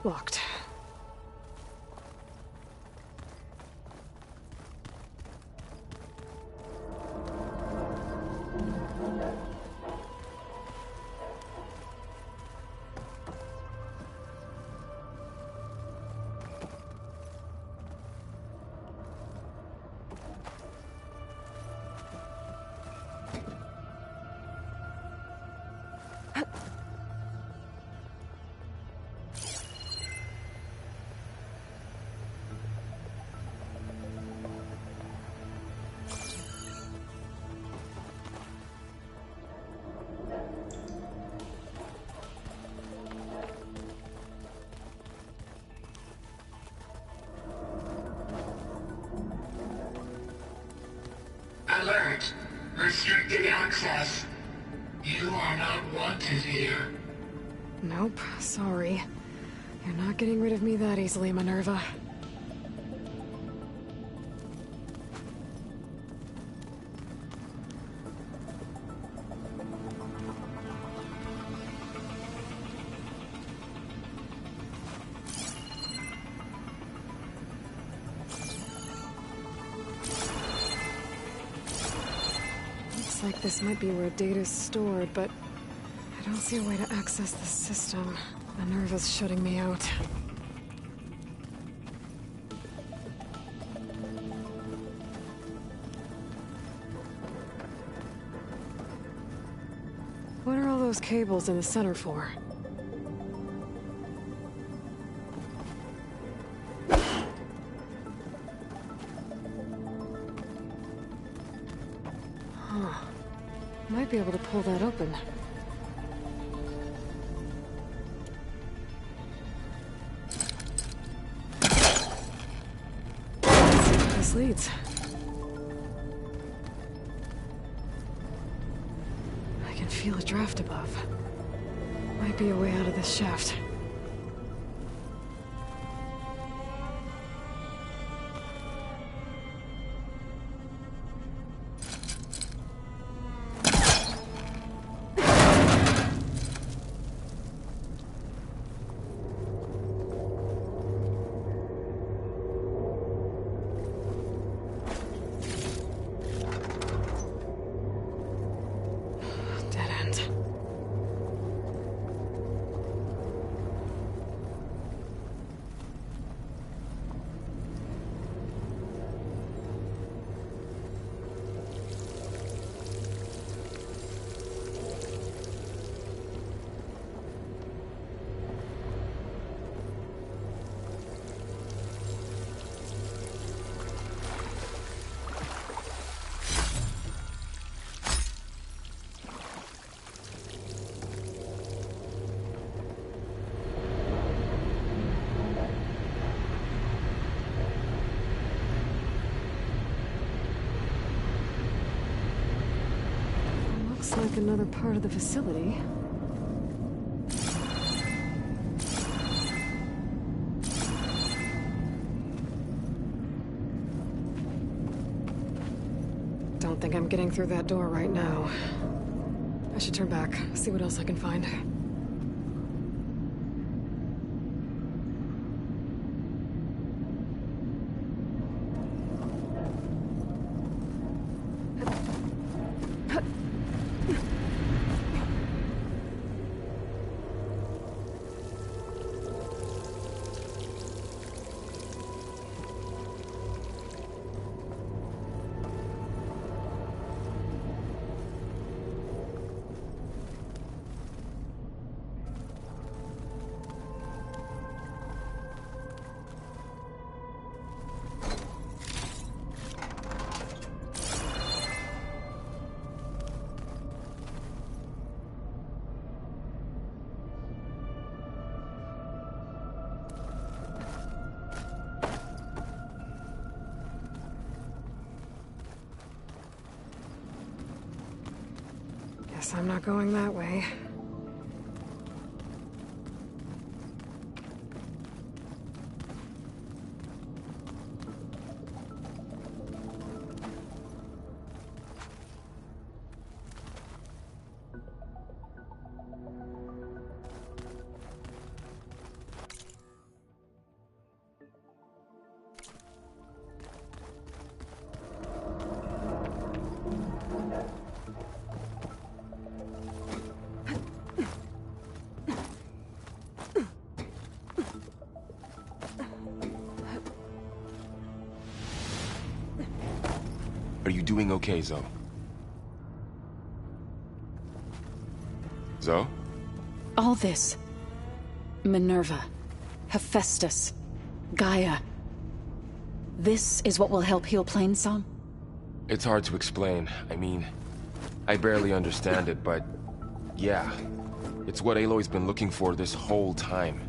Locked. Alert! Restricted access. You are not wanted here. Nope, sorry. You're not getting rid of me that easily, Minerva. Looks like this might be where data's stored, but I don't see a way to access the system. Minerva's shutting me out. What are all those cables in the center for? Huh. Might be able to pull that open. This leads. I can feel a draft above. Might be a way out of this shaft. Dead end. Looks like another part of the facility. Don't think I'm getting through that door right now. I should turn back, see what else I can find. Guess I'm not going that way. Are you doing okay, Zoe? Zoe? All this. Minerva, Hephaestus, Gaia. This is what will help heal Plainsong? It's hard to explain. I mean, I barely understand it, but yeah. It's what Aloy's been looking for this whole time.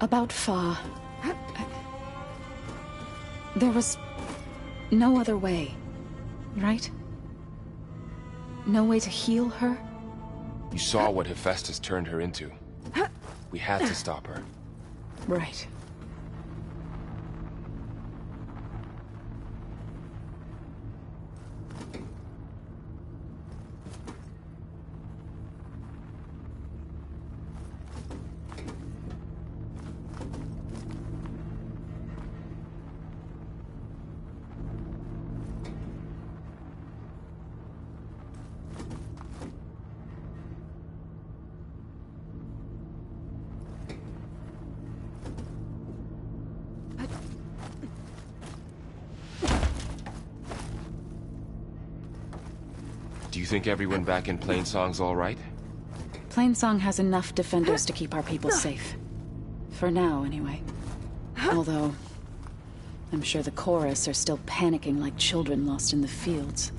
About Fa. There was no other way, right? No way to heal her? You saw what Hephaestus turned her into. We had to stop her. Right. Do you think everyone back in Plainsong's all right? Plainsong has enough defenders to keep our people safe. For now, anyway. Although, I'm sure the chorus are still panicking like children lost in the fields.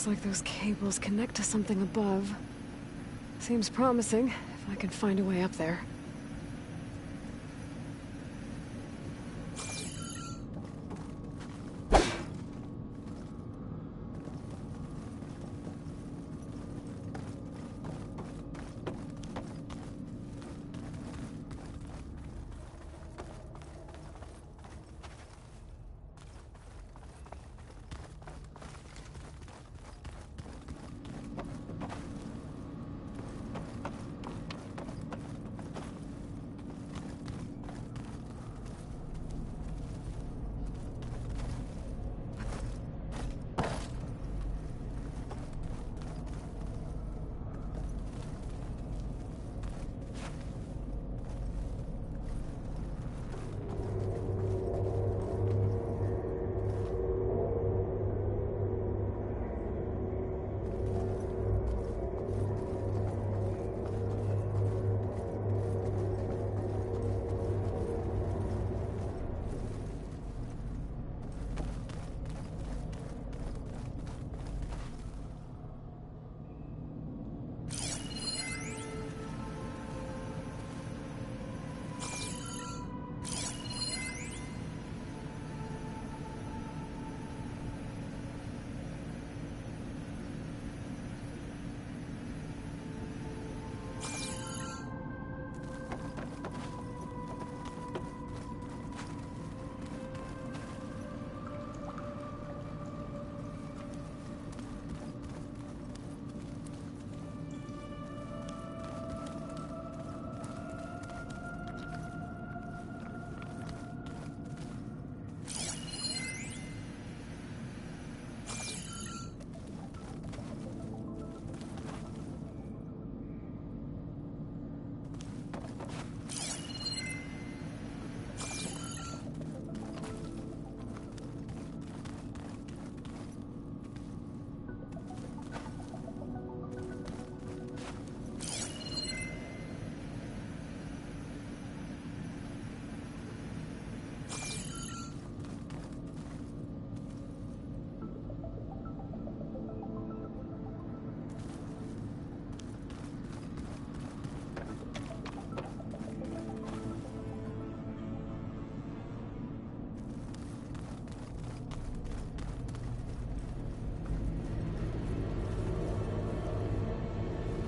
Looks like those cables connect to something above. Seems promising, if I can find a way up there.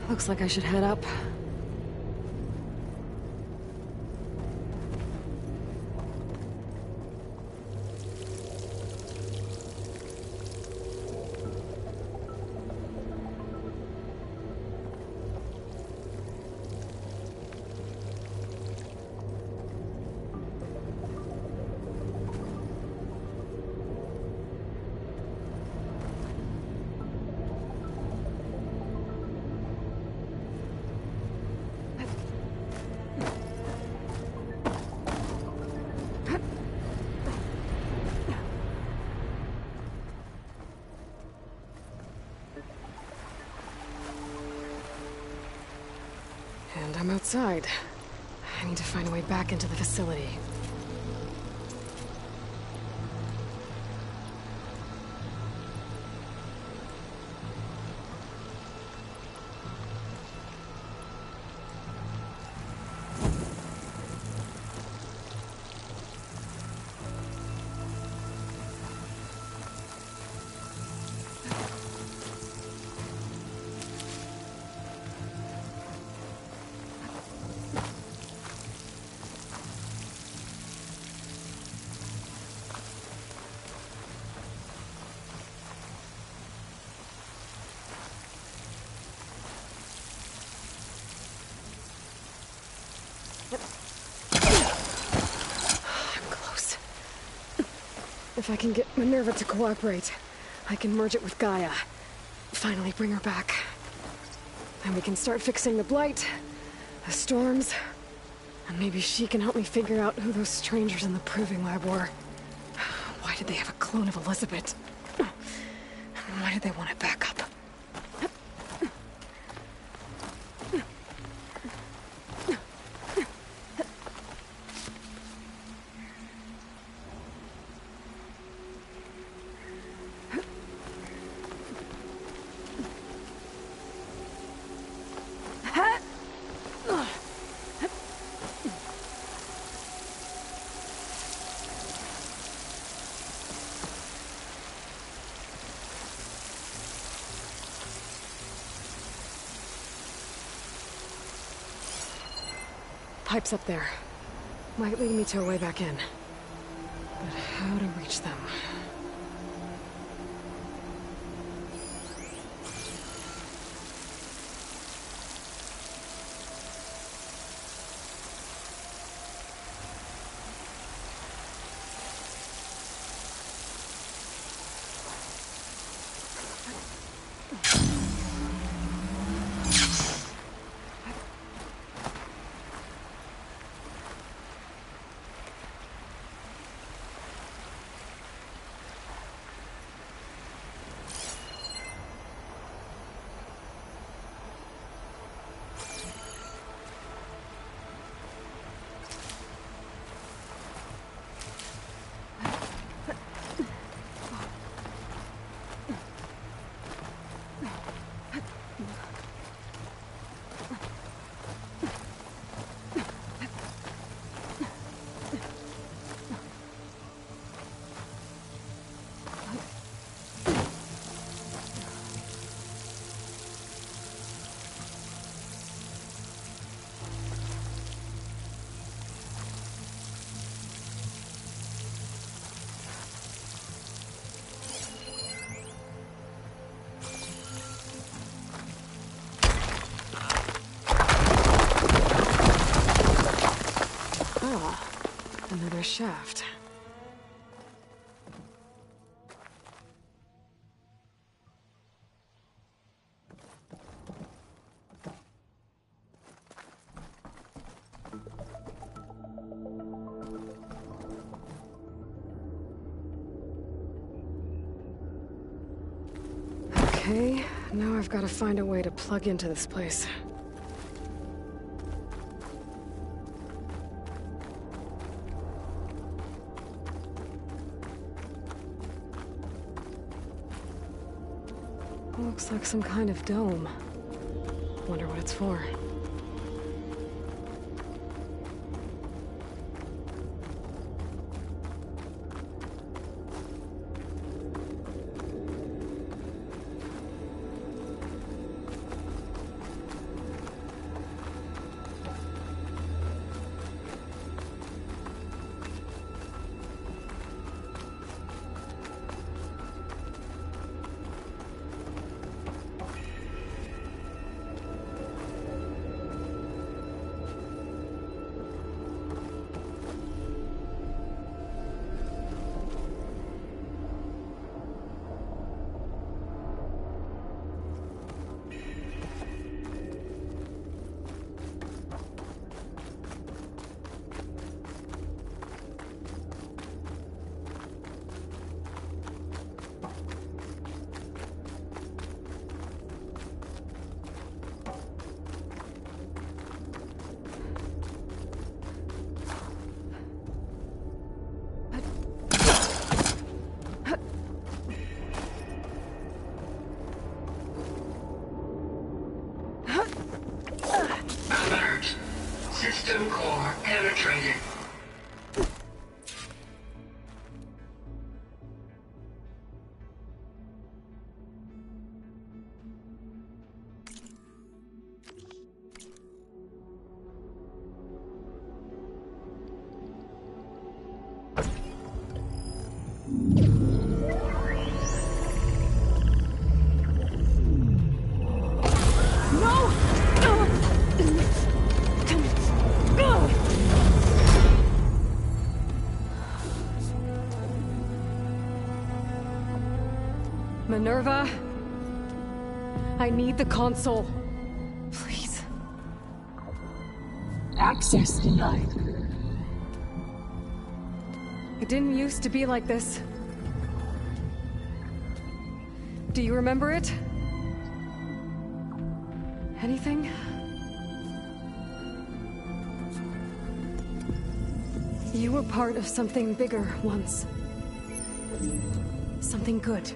Looks like I should head up. And I'm outside. I need to find a way back into the facility. If I can get Minerva to cooperate, I can merge it with Gaia. Finally bring her back. Then we can start fixing the Blight, the storms, and maybe she can help me figure out who those strangers in the Proving Lab were. Why did they have a clone of Elizabeth? Why did they want it back up? Pipes up there. Might lead me to a way back in. But how to reach them? Another shaft. Okay, now I've got to find a way to plug into this place. Looks like some kind of dome. Wonder what it's for. Alert. System core penetrated. Minerva, I need the console. Please. Access denied. It didn't used to be like this. Do you remember it? Anything? You were part of something bigger once. Something good.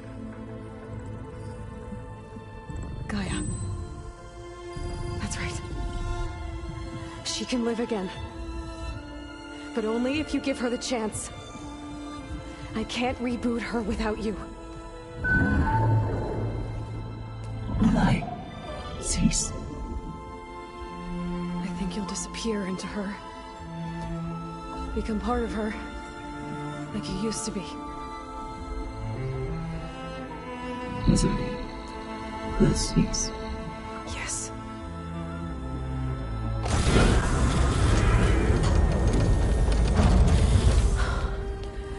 Gaia. That's right. She can live again. But only if you give her the chance. I can't reboot her without you. Will I cease? I think think you'll disappear into her. Become part of her, like you used to be. Elizabeth, this is... Yes.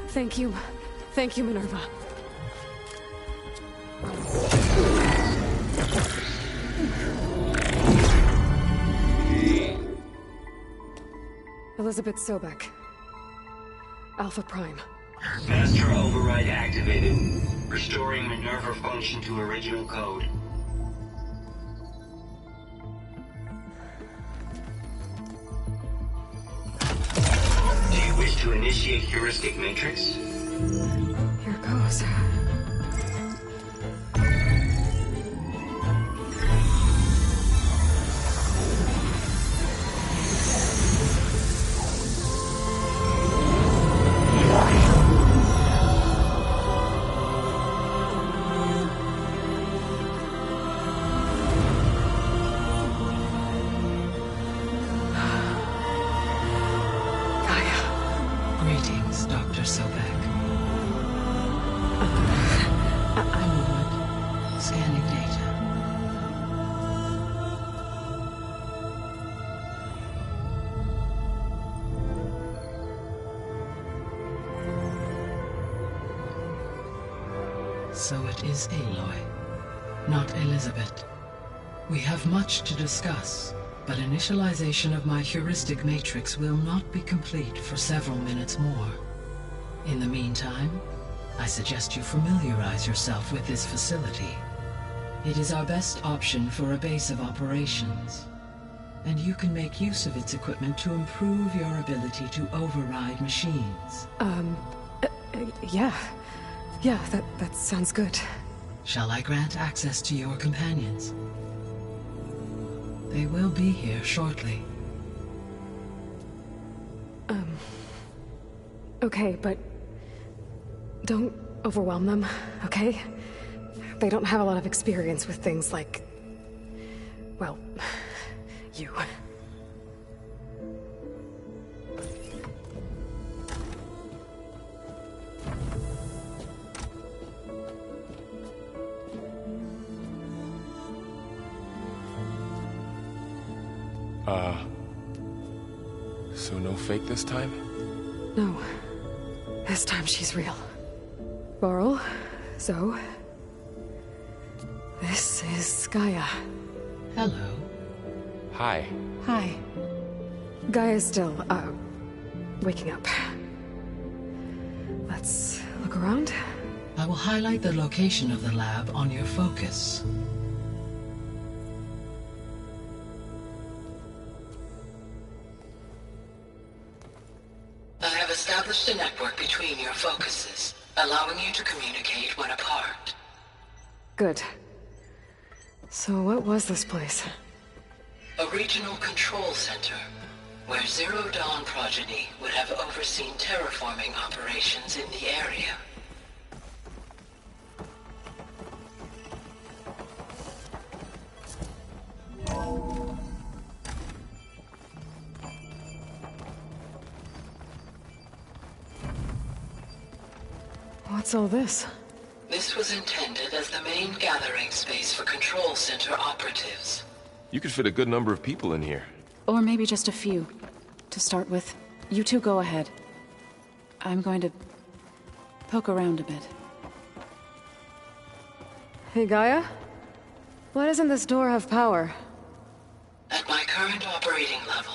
Thank you. Thank you, Minerva. Elizabeth Sobek. Alpha Prime. Master override activated. Restoring Minerva function to original code. Do you wish to initiate heuristic matrix? Here goes. Greetings, Dr. Sobek. Scanning data. So it is Aloy, not Elizabeth. We have much to discuss, but initialization of my heuristic matrix will not be complete for several minutes more. In the meantime, I suggest you familiarize yourself with this facility. It is our best option for a base of operations, and you can make use of its equipment to improve your ability to override machines. Yeah. Yeah, that sounds good. Shall I grant access to your companions? They will be here shortly. Okay, but don't overwhelm them, okay? They don't have a lot of experience with things like... well, you. So no fake this time? No. This time she's real. Varl, Zoe. This is Gaia. Hello. Hi. Hi. Gaia's still, waking up. Let's look around. I will highlight the location of the lab on your focus. I have established a network between your focuses, allowing you to communicate when apart. Good. So what was this place? A regional control center, where Zero Dawn progeny would have overseen terraforming operations in the area. What's all this? This was intended as the main gathering space for control center operatives. You could fit a good number of people in here. Or maybe just a few. To start with, you two go ahead. I'm going to poke around a bit. Hey, Gaia? Why doesn't this door have power? At my current operating level,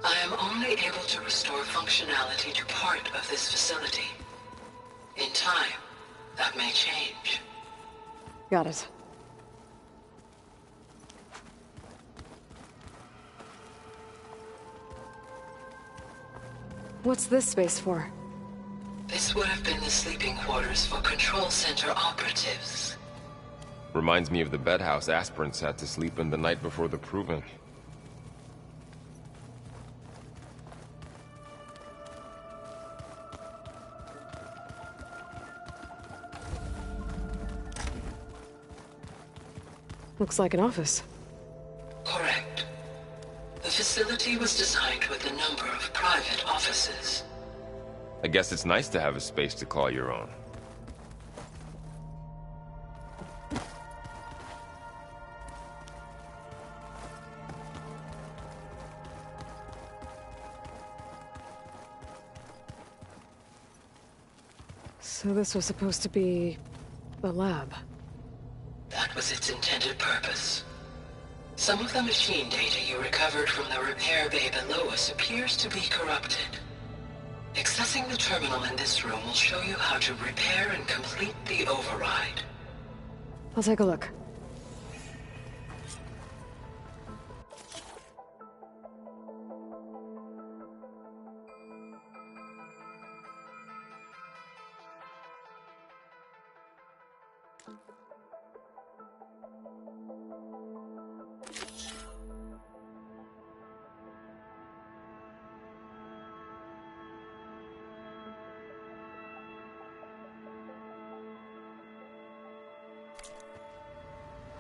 I am only able to restore functionality to part of this facility. In time, that may change. Got it. What's this space for? This would have been the sleeping quarters for control center operatives. Reminds me of the bedhouse aspirants had to sleep in the night before the proving. Looks like an office. Correct. The facility was designed with a number of private offices. I guess it's nice to have a space to call your own. So this was supposed to be a lab. That was its intended purpose. Some of the machine data you recovered from the repair bay below us appears to be corrupted. Accessing the terminal in this room will show you how to repair and complete the override. I'll take a look.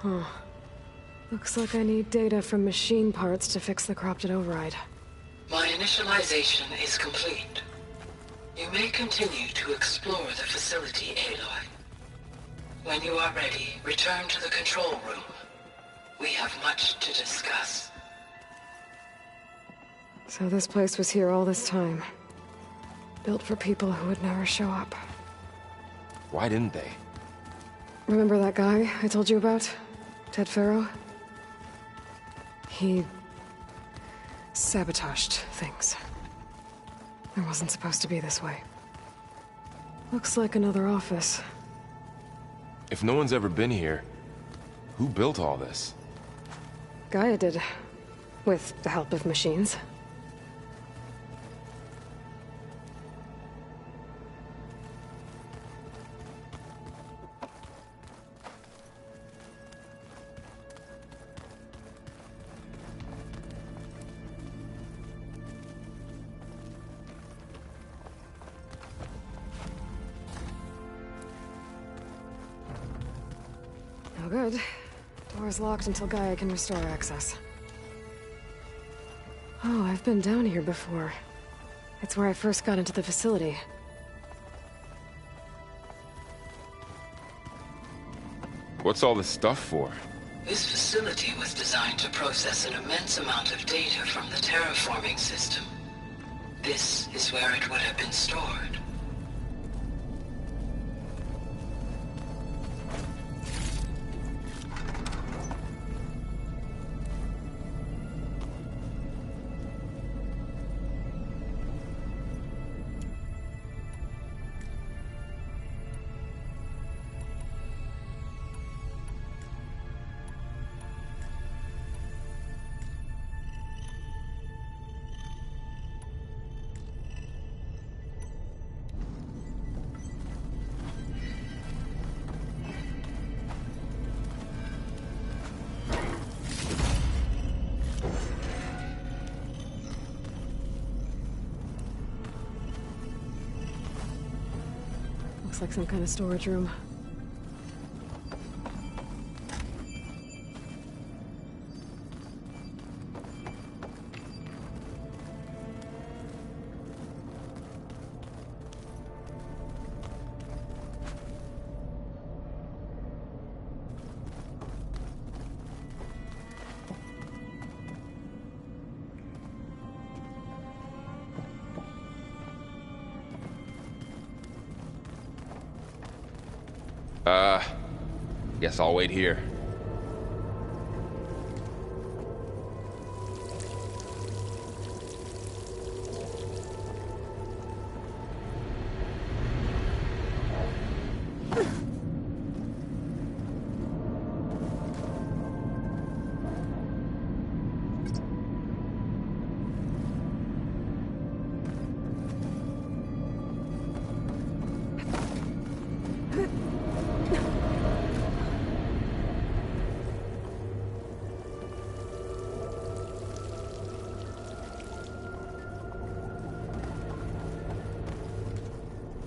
Huh. Looks like I need data from machine parts to fix the corrupted override. My initialization is complete. You may continue to explore the facility, Aloy. When you are ready, return to the control room. We have much to discuss. So this place was here all this time. Built for people who would never show up. Why didn't they? Remember that guy I told you about? Ted Faro? He sabotaged things. It wasn't supposed to be this way. Looks like another office. If no one's ever been here, who built all this? Gaia did. With the help of machines. No good. Door's locked until Gaia can restore access. Oh, I've been down here before. It's where I first got into the facility. What's all this stuff for? This facility was designed to process an immense amount of data from the terraforming system. This is where it would have been stored. Looks like some kind of storage room. Guess I'll wait here.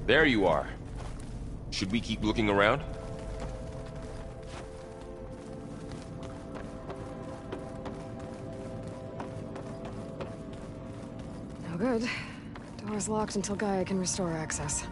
There you are. Should we keep looking around? No good. Door's locked until Gaia can restore access.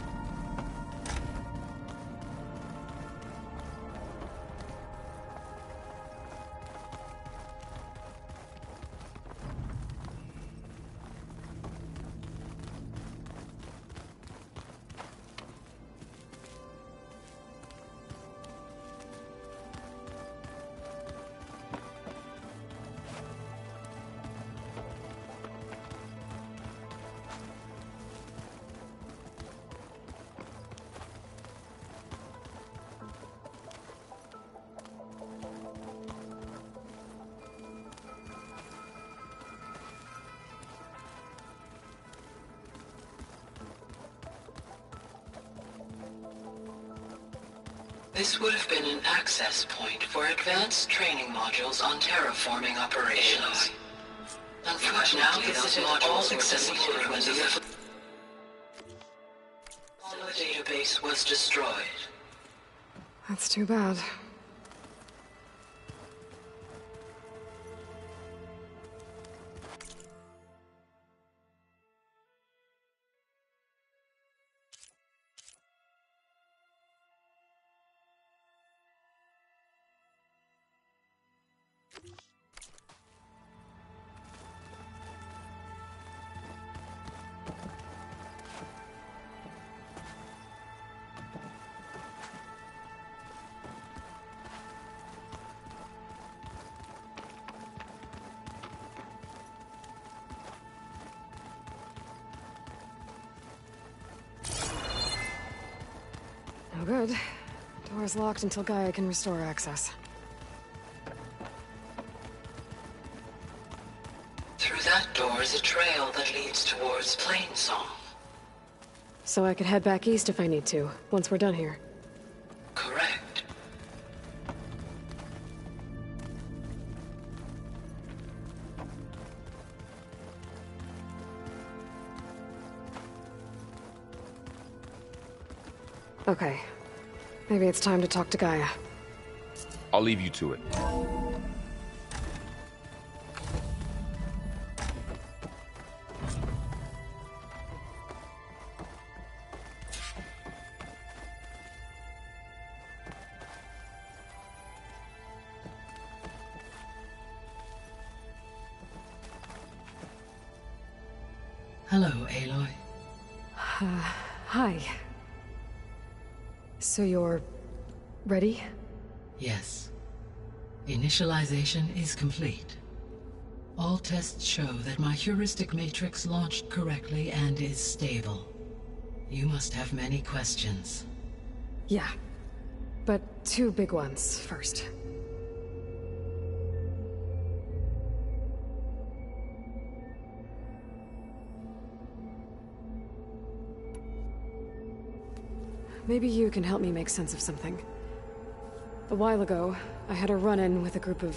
This would have been an access point for advanced training modules on terraforming operations. Unfortunately, those modules were accessible when the database was destroyed. That's too bad. No good. Door's locked until Gaia can restore access. Through that door is a trail that leads towards Plainsong. So I could head back east if I need to, once we're done here. Correct. Okay. Maybe it's time to talk to Gaia. I'll leave you to it. Hello, Aloy. Hi. So you're... ready? Yes. Initialization is complete. All tests show that my heuristic matrix launched correctly and is stable. You must have many questions. Yeah. But two big ones first. Maybe you can help me make sense of something. A while ago, I had a run-in with a group of...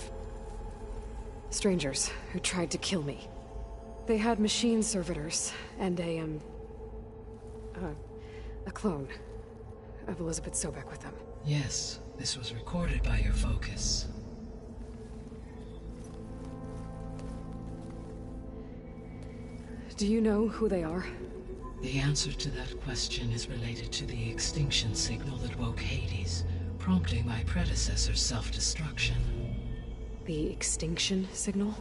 strangers who tried to kill me. They had machine servitors and a clone of Elizabeth Sobek with them. Yes, this was recorded by your focus. Do you know who they are? The answer to that question is related to the extinction signal that woke Hades, prompting my predecessor's self-destruction. The extinction signal?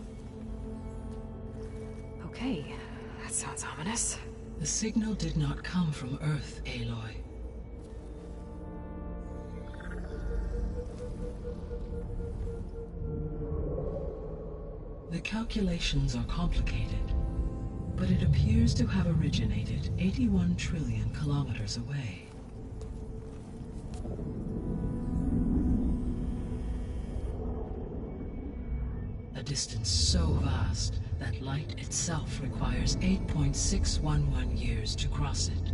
Okay, that sounds ominous. The signal did not come from Earth, Aloy. The calculations are complicated, but it appears to have originated 81 trillion kilometers away. A distance so vast that light itself requires 8.611 years to cross it.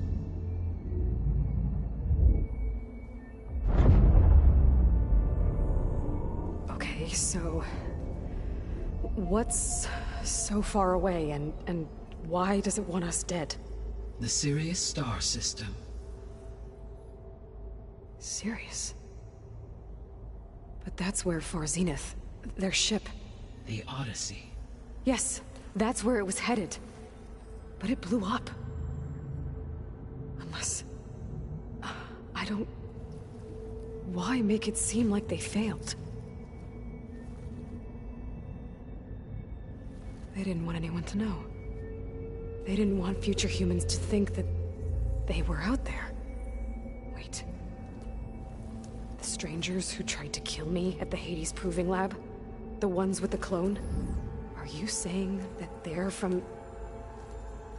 Okay, so... what's so far away, and why does it want us dead? The Sirius star system. Sirius? But that's where Far Zenith, their ship... The Odyssey. Yes, that's where it was headed. But it blew up. Unless... I don't... Why make it seem like they failed? They didn't want anyone to know. They didn't want future humans to think that they were out there. Wait. The strangers who tried to kill me at the Hades Proving Lab? The ones with the clone? Are you saying that they're from...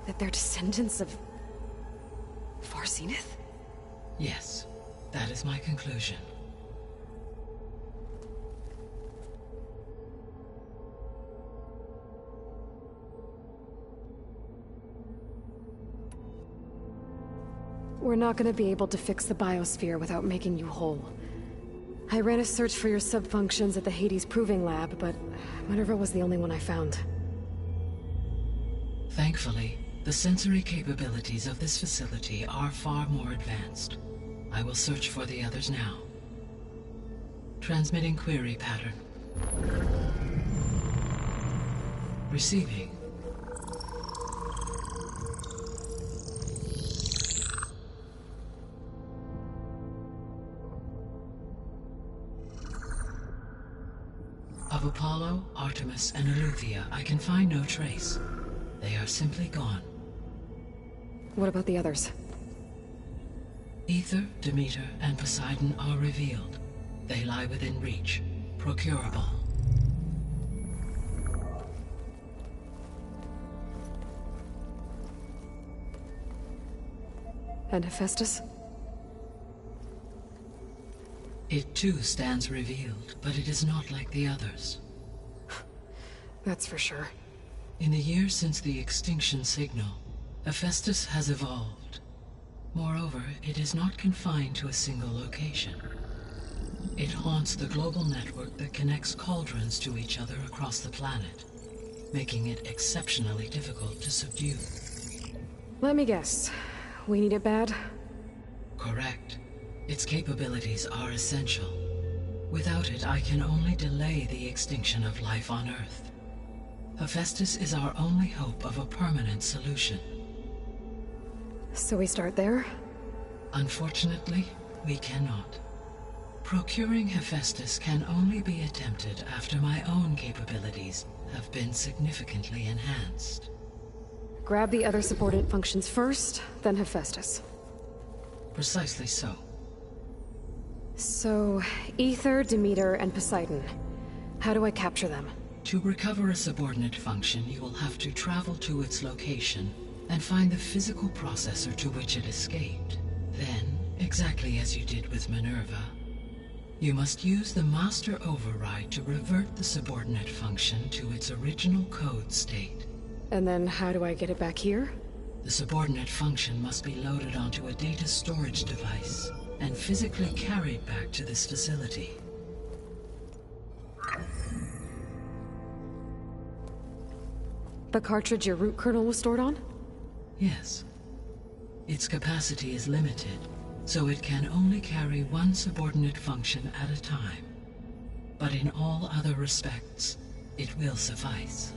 that they're descendants of... Far Zenith? Yes, that is my conclusion. We're not gonna be able to fix the biosphere without making you whole. I ran a search for your subfunctions at the Hades Proving Lab, but Minerva was the only one I found. Thankfully, the sensory capabilities of this facility are far more advanced. I will search for the others now. Transmitting query pattern. Receiving. Of Apollo, Artemis, and Eleuthia, I can find no trace. They are simply gone. What about the others? Aether, Demeter, and Poseidon are revealed. They lie within reach, procurable. And Hephaestus? It too stands revealed, but it is not like the others. That's for sure. In the years since the extinction signal, Hephaestus has evolved. Moreover, it is not confined to a single location. It haunts the global network that connects cauldrons to each other across the planet, making it exceptionally difficult to subdue. Let me guess. We need it bad? Correct. Its capabilities are essential. Without it, I can only delay the extinction of life on Earth. Hephaestus is our only hope of a permanent solution. So we start there? Unfortunately, we cannot. Procuring Hephaestus can only be attempted after my own capabilities have been significantly enhanced. Grab the other subordinate functions first, then Hephaestus. Precisely so. So, Aether, Demeter, and Poseidon. How do I capture them? To recover a subordinate function, you will have to travel to its location and find the physical processor to which it escaped. Then, exactly as you did with Minerva, you must use the master override to revert the subordinate function to its original code state. And then how do I get it back here? The subordinate function must be loaded onto a data storage device and physically carried back to this facility. The cartridge your root kernel was stored on? Yes. Its capacity is limited, so it can only carry one subordinate function at a time. But in all other respects, it will suffice.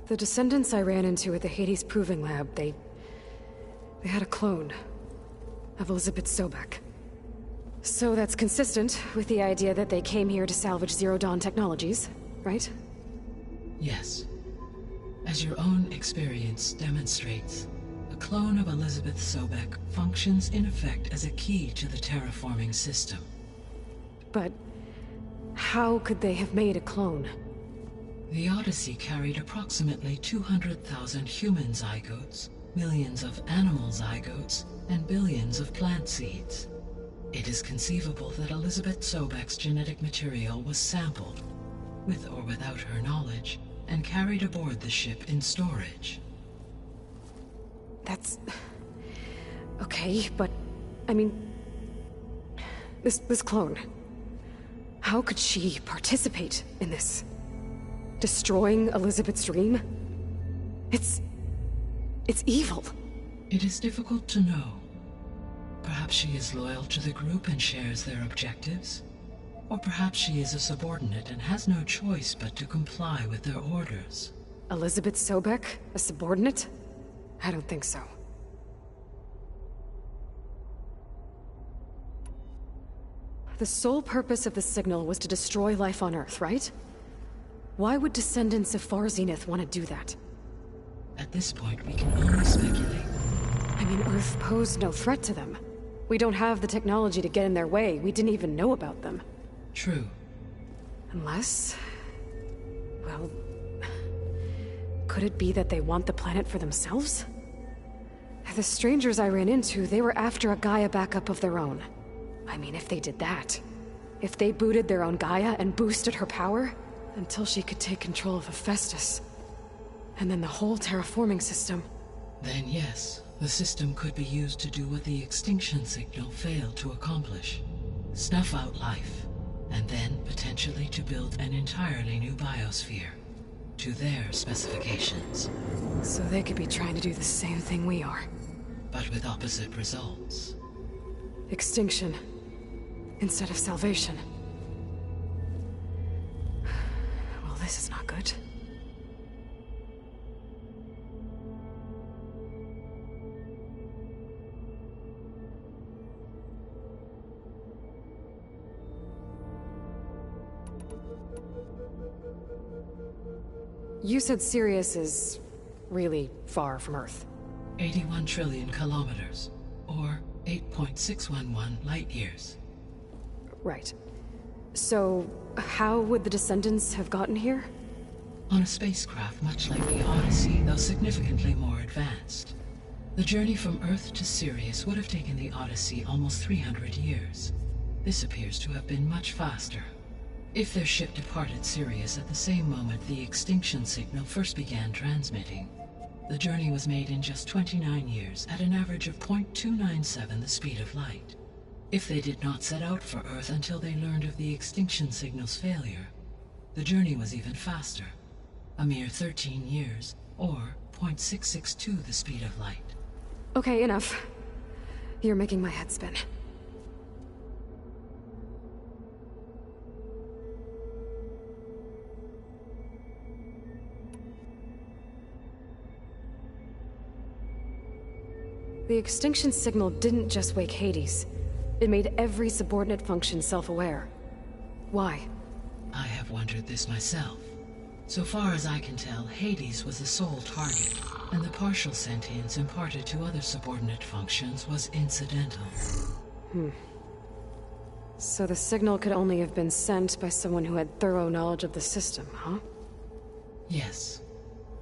The descendants I ran into at the Hades Proving Lab, they had a clone of Elizabeth Sobek. So that's consistent with the idea that they came here to salvage Zero Dawn technologies, right? Yes. As your own experience demonstrates, a clone of Elizabeth Sobek functions in effect as a key to the terraforming system. But how could they have made a clone? The Odyssey carried approximately 200,000 human zygotes, millions of animal zygotes, and billions of plant seeds. It is conceivable that Elizabeth Sobek's genetic material was sampled, with or without her knowledge, and carried aboard the ship in storage. That's... okay, but... I mean... This clone... How could she participate in this? Destroying Elizabeth's dream? It's evil. It is difficult to know. Perhaps she is loyal to the group and shares their objectives. Or perhaps she is a subordinate and has no choice but to comply with their orders. Elizabeth Sobek? A subordinate? I don't think so. The sole purpose of the signal was to destroy life on Earth, right? Why would descendants of Far Zenith want to do that? At this point, we can only speculate. I mean, Earth posed no threat to them. We don't have the technology to get in their way. We didn't even know about them. True. Unless... well... could it be that they want the planet for themselves? The strangers I ran into, they were after a Gaia backup of their own. I mean, if they did that... if they booted their own Gaia and boosted her power... until she could take control of Hephaestus... and then the whole terraforming system... Then yes, the system could be used to do what the extinction signal failed to accomplish. Snuff out life, and then potentially to build an entirely new biosphere. To their specifications. So they could be trying to do the same thing we are. But with opposite results. Extinction. Instead of salvation. Well, this is not good. You said Sirius is really far from Earth. 81 trillion kilometers, or 8.611 light years. Right. So, how would the Descendants have gotten here? On a spacecraft much like the Odyssey, though significantly more advanced. The journey from Earth to Sirius would have taken the Odyssey almost 300 years. This appears to have been much faster. If their ship departed Sirius at the same moment the extinction signal first began transmitting, the journey was made in just 29 years at an average of 0.297 the speed of light. If they did not set out for Earth until they learned of the extinction signal's failure, the journey was even faster, a mere 13 years, or 0.662 the speed of light. Okay, enough. You're making my head spin. The extinction signal didn't just wake Hades. It made every subordinate function self-aware. Why? I have wondered this myself. So far as I can tell, Hades was the sole target, and the partial sentience imparted to other subordinate functions was incidental. So the signal could only have been sent by someone who had thorough knowledge of the system, huh? Yes.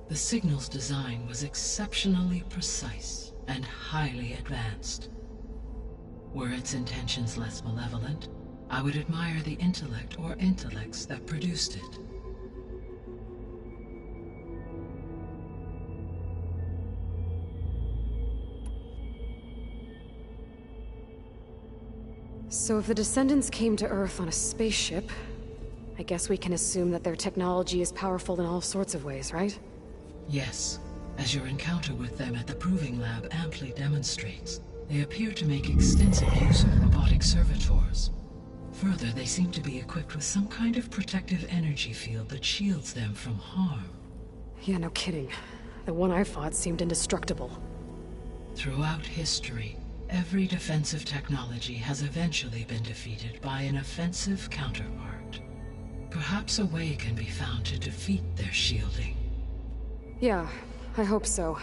The signal's design was exceptionally precise and highly advanced. Were its intentions less malevolent, I would admire the intellect or intellects that produced it. So if the Descendants came to Earth on a spaceship, I guess we can assume that their technology is powerful in all sorts of ways, right? Yes, as your encounter with them at the Proving Lab amply demonstrates, they appear to make extensive use of robotic servitors. Further, they seem to be equipped with some kind of protective energy field that shields them from harm. Yeah, no kidding. The one I fought seemed indestructible. Throughout history, Every defensive technology has eventually been defeated by an offensive counterpart. Perhaps a way can be found to defeat their shielding. Yeah, I hope so.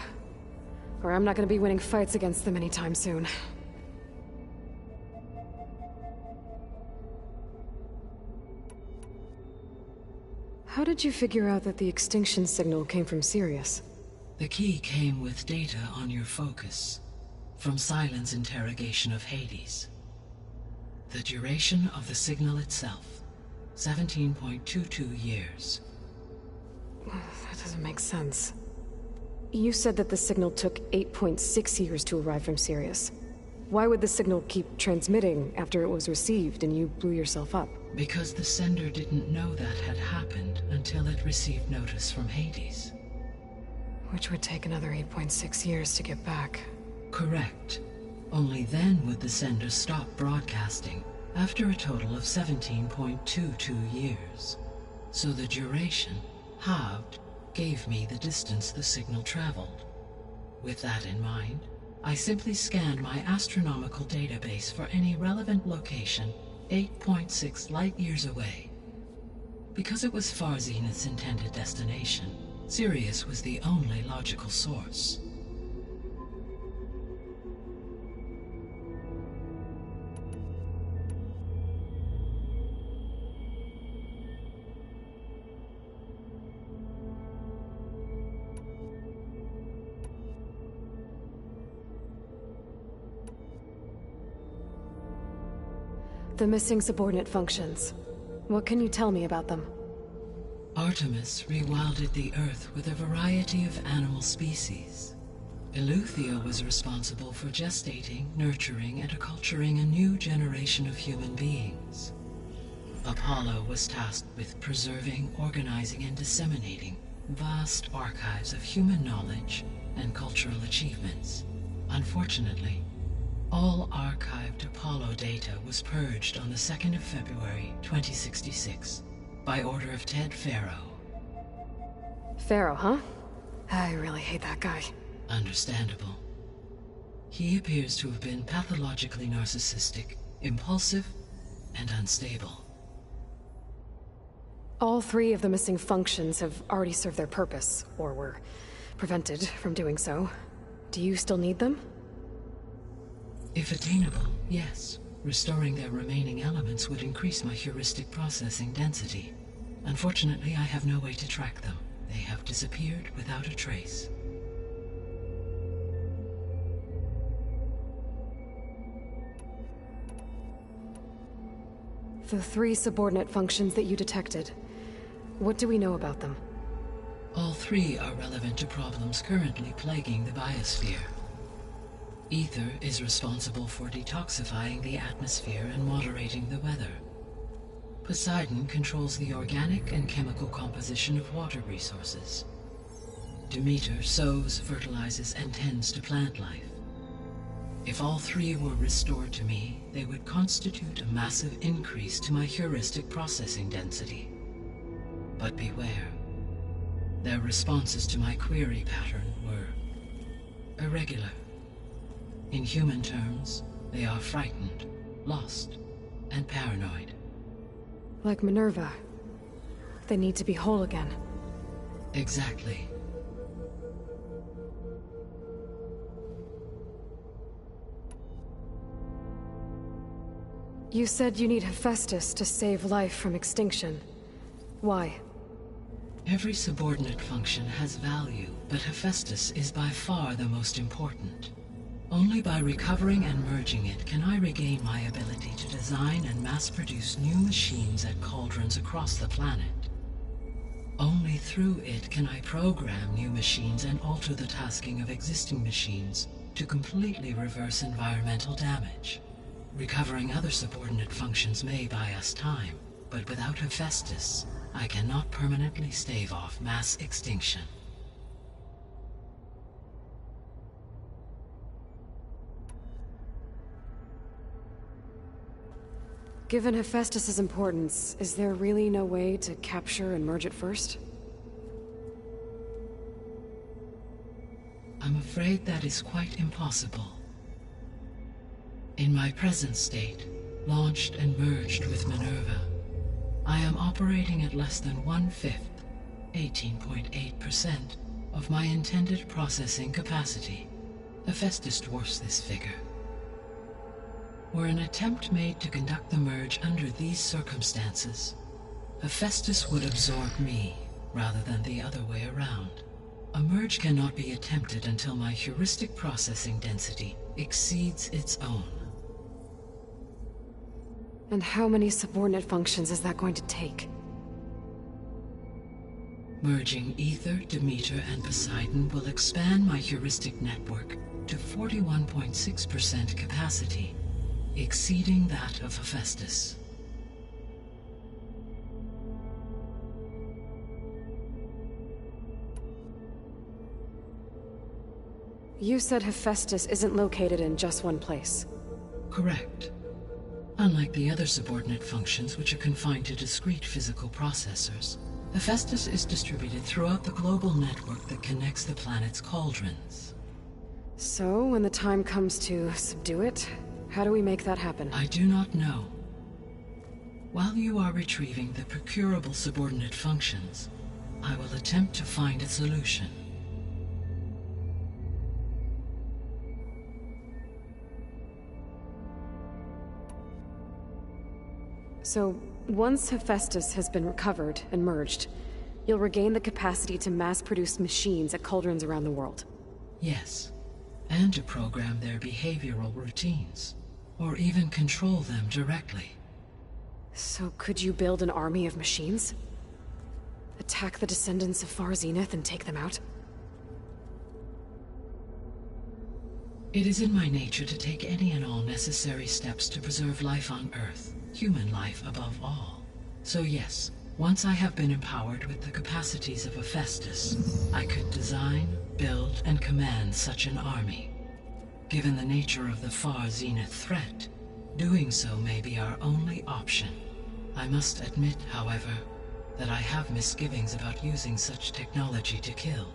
Or I'm not gonna be winning fights against them anytime soon. How did you figure out that the extinction signal came from Sirius? The key came with data on your focus, from Sylens' interrogation of Hades. The duration of the signal itself, 17.22 years. That doesn't make sense. You said that the signal took 8.6 years to arrive from Sirius. Why would the signal keep transmitting after it was received and you blew yourself up? Because the sender didn't know that had happened until it received notice from Hades. Which would take another 8.6 years to get back. Correct. Only then would the sender stop broadcasting, after a total of 17.22 years. So the duration, halved, gave me the distance the signal traveled. With that in mind, I simply scanned my astronomical database for any relevant location 8.6 light-years away. Because it was far Zenith's intended destination, Sirius was the only logical source. The missing subordinate functions. What can you tell me about them? Artemis rewilded the Earth with a variety of animal species. Eleuthia was responsible for gestating, nurturing, and acculturating a new generation of human beings. Apollo was tasked with preserving, organizing, and disseminating vast archives of human knowledge and cultural achievements. Unfortunately, all archived Apollo data was purged on the 2nd of February, 2066, by order of Ted Faro. Faro, huh? I really hate that guy. Understandable. He appears to have been pathologically narcissistic, impulsive, and unstable. All 3 of the missing functions have already served their purpose, or were prevented from doing so. Do you still need them? If attainable, yes. Restoring their remaining elements would increase my heuristic processing density. Unfortunately, I have no way to track them. They have disappeared without a trace. The 3 subordinate functions that you detected. What do we know about them? All 3 are relevant to problems currently plaguing the biosphere. Ether is responsible for detoxifying the atmosphere and moderating the weather. Poseidon controls the organic and chemical composition of water resources. Demeter sows, fertilizes, and tends to plant life. If all 3 were restored to me, they would constitute a massive increase to my heuristic processing density. But beware. Their responses to my query pattern were irregular. In human terms, they are frightened, lost, and paranoid. Like Minerva. They need to be whole again. Exactly. You said you need Hephaestus to save life from extinction. Why? Every subordinate function has value, but Hephaestus is by far the most important. Only by recovering and merging it can I regain my ability to design and mass-produce new machines at cauldrons across the planet. Only through it can I program new machines and alter the tasking of existing machines to completely reverse environmental damage. Recovering other subordinate functions may buy us time, but without Hephaestus, I cannot permanently stave off mass extinction. Given Hephaestus' importance, is there really no way to capture and merge it first? I'm afraid that is quite impossible. In my present state, launched and merged with Minerva, I am operating at less than 1/5, 18.8%, of my intended processing capacity. Hephaestus dwarfs this figure. Were an attempt made to conduct the merge under these circumstances, Hephaestus would absorb me, rather than the other way around. A merge cannot be attempted until my heuristic processing density exceeds its own. And how many subordinate functions is that going to take? Merging Aether, Demeter, and Poseidon will expand my heuristic network to 41.6% capacity, exceeding that of Hephaestus. You said Hephaestus isn't located in just one place. Correct. Unlike the other subordinate functions, which are confined to discrete physical processors, Hephaestus is distributed throughout the global network that connects the planet's cauldrons. So, when the time comes to subdue it, how do we make that happen? I do not know. While you are retrieving the procurable subordinate functions, I will attempt to find a solution. So, once Hephaestus has been recovered and merged, you'll regain the capacity to mass-produce machines at cauldrons around the world. Yes, and to program their behavioral routines, or even control them directly. So could you build an army of machines? Attack the descendants of Far Zenith and take them out? It is in my nature to take any and all necessary steps to preserve life on Earth, human life above all. So yes, once I have been empowered with the capacities of Hephaestus, I could design, build, and command such an army. Given the nature of the Far Zenith threat, doing so may be our only option. I must admit, however, that I have misgivings about using such technology to kill,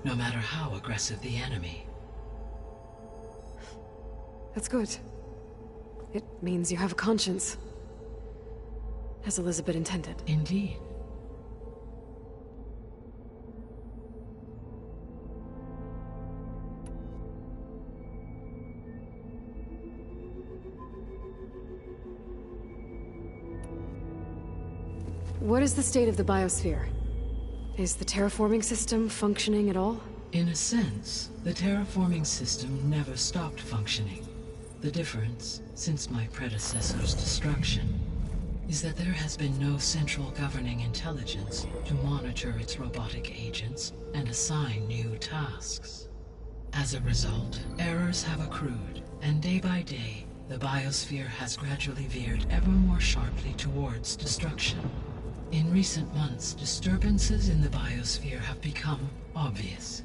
no matter how aggressive the enemy. That's good. It means you have a conscience. As Elizabeth intended. Indeed. What is the state of the biosphere? Is the terraforming system functioning at all? In a sense, the terraforming system never stopped functioning. The difference, since my predecessor's destruction, is that there has been no central governing intelligence to monitor its robotic agents and assign new tasks. As a result, errors have accrued, and day by day, the biosphere has gradually veered ever more sharply towards destruction. In recent months, disturbances in the biosphere have become obvious.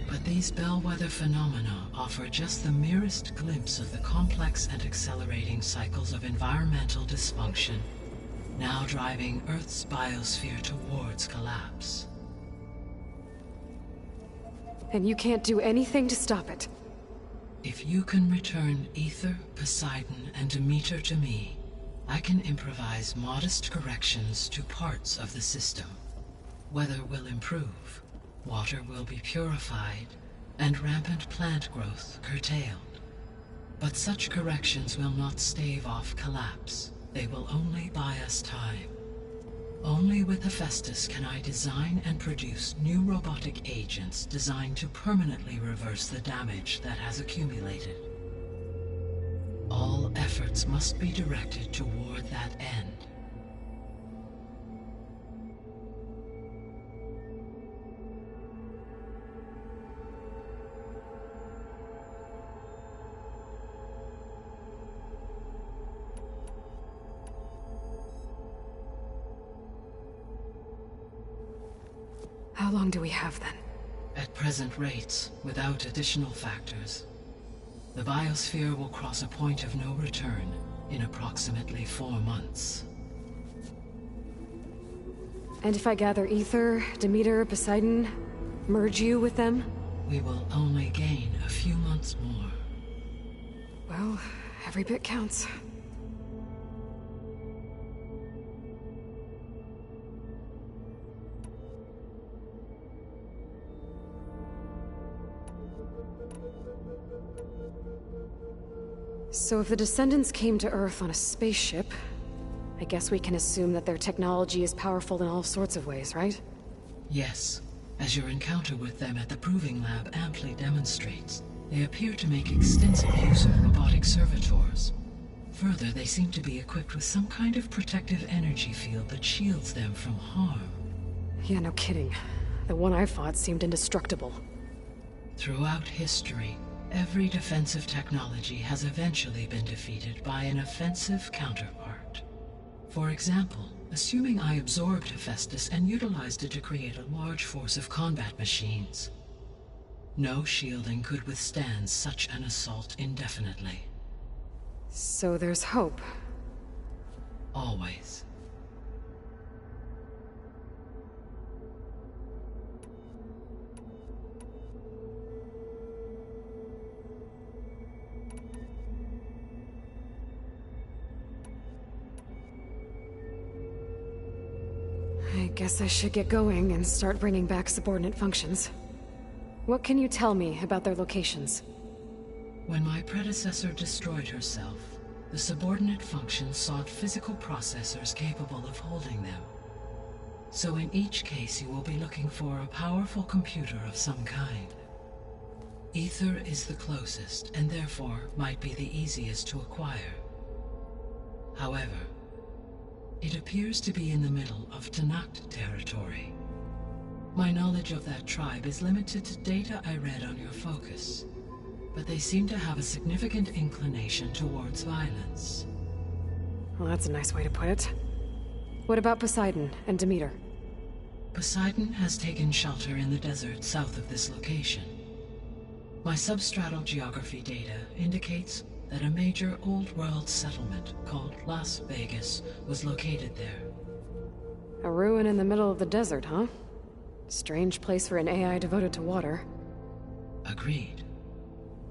But these bellwether phenomena offer just the merest glimpse of the complex and accelerating cycles of environmental dysfunction, now driving Earth's biosphere towards collapse. And you can't do anything to stop it? If you can return Aether, Poseidon, and Demeter to me, I can improvise modest corrections to parts of the system. Weather will improve. Water will be purified, and rampant plant growth curtailed. But such corrections will not stave off collapse. They will only buy us time. Only with Hephaestus can I design and produce new robotic agents designed to permanently reverse the damage that has accumulated. All efforts must be directed toward that end. How long do we have then? At present rates, without additional factors, the biosphere will cross a point of no return in approximately 4 months. And if I gather Aether, Demeter, Poseidon, merge you with them? We will only gain a few months more. Well, every bit counts. So if the Descendants came to Earth on a spaceship, I guess we can assume that their technology is powerful in all sorts of ways, right? Yes, as your encounter with them at the Proving Lab amply demonstrates, they appear to make extensive use of robotic servitors. Further, they seem to be equipped with some kind of protective energy field that shields them from harm. Yeah, no kidding. The one I fought seemed indestructible. Throughout history, every defensive technology has eventually been defeated by an offensive counterpart. For example, assuming I absorbed Hephaestus and utilized it to create a large force of combat machines. No shielding could withstand such an assault indefinitely. So there's hope. Always. I guess I should get going and start bringing back subordinate functions. What can you tell me about their locations? When my predecessor destroyed herself, the subordinate functions sought physical processors capable of holding them. So in each case you will be looking for a powerful computer of some kind. Ether is the closest, and therefore might be the easiest to acquire. However, it appears to be in the middle of Tenakth territory. My knowledge of that tribe is limited to data I read on your focus, but they seem to have a significant inclination towards violence. Well, that's a nice way to put it. What about Poseidon and Demeter? Poseidon has taken shelter in the desert south of this location. My substratal geography data indicates that a major old-world settlement called Las Vegas was located there. A ruin in the middle of the desert, huh? Strange place for an AI devoted to water. Agreed.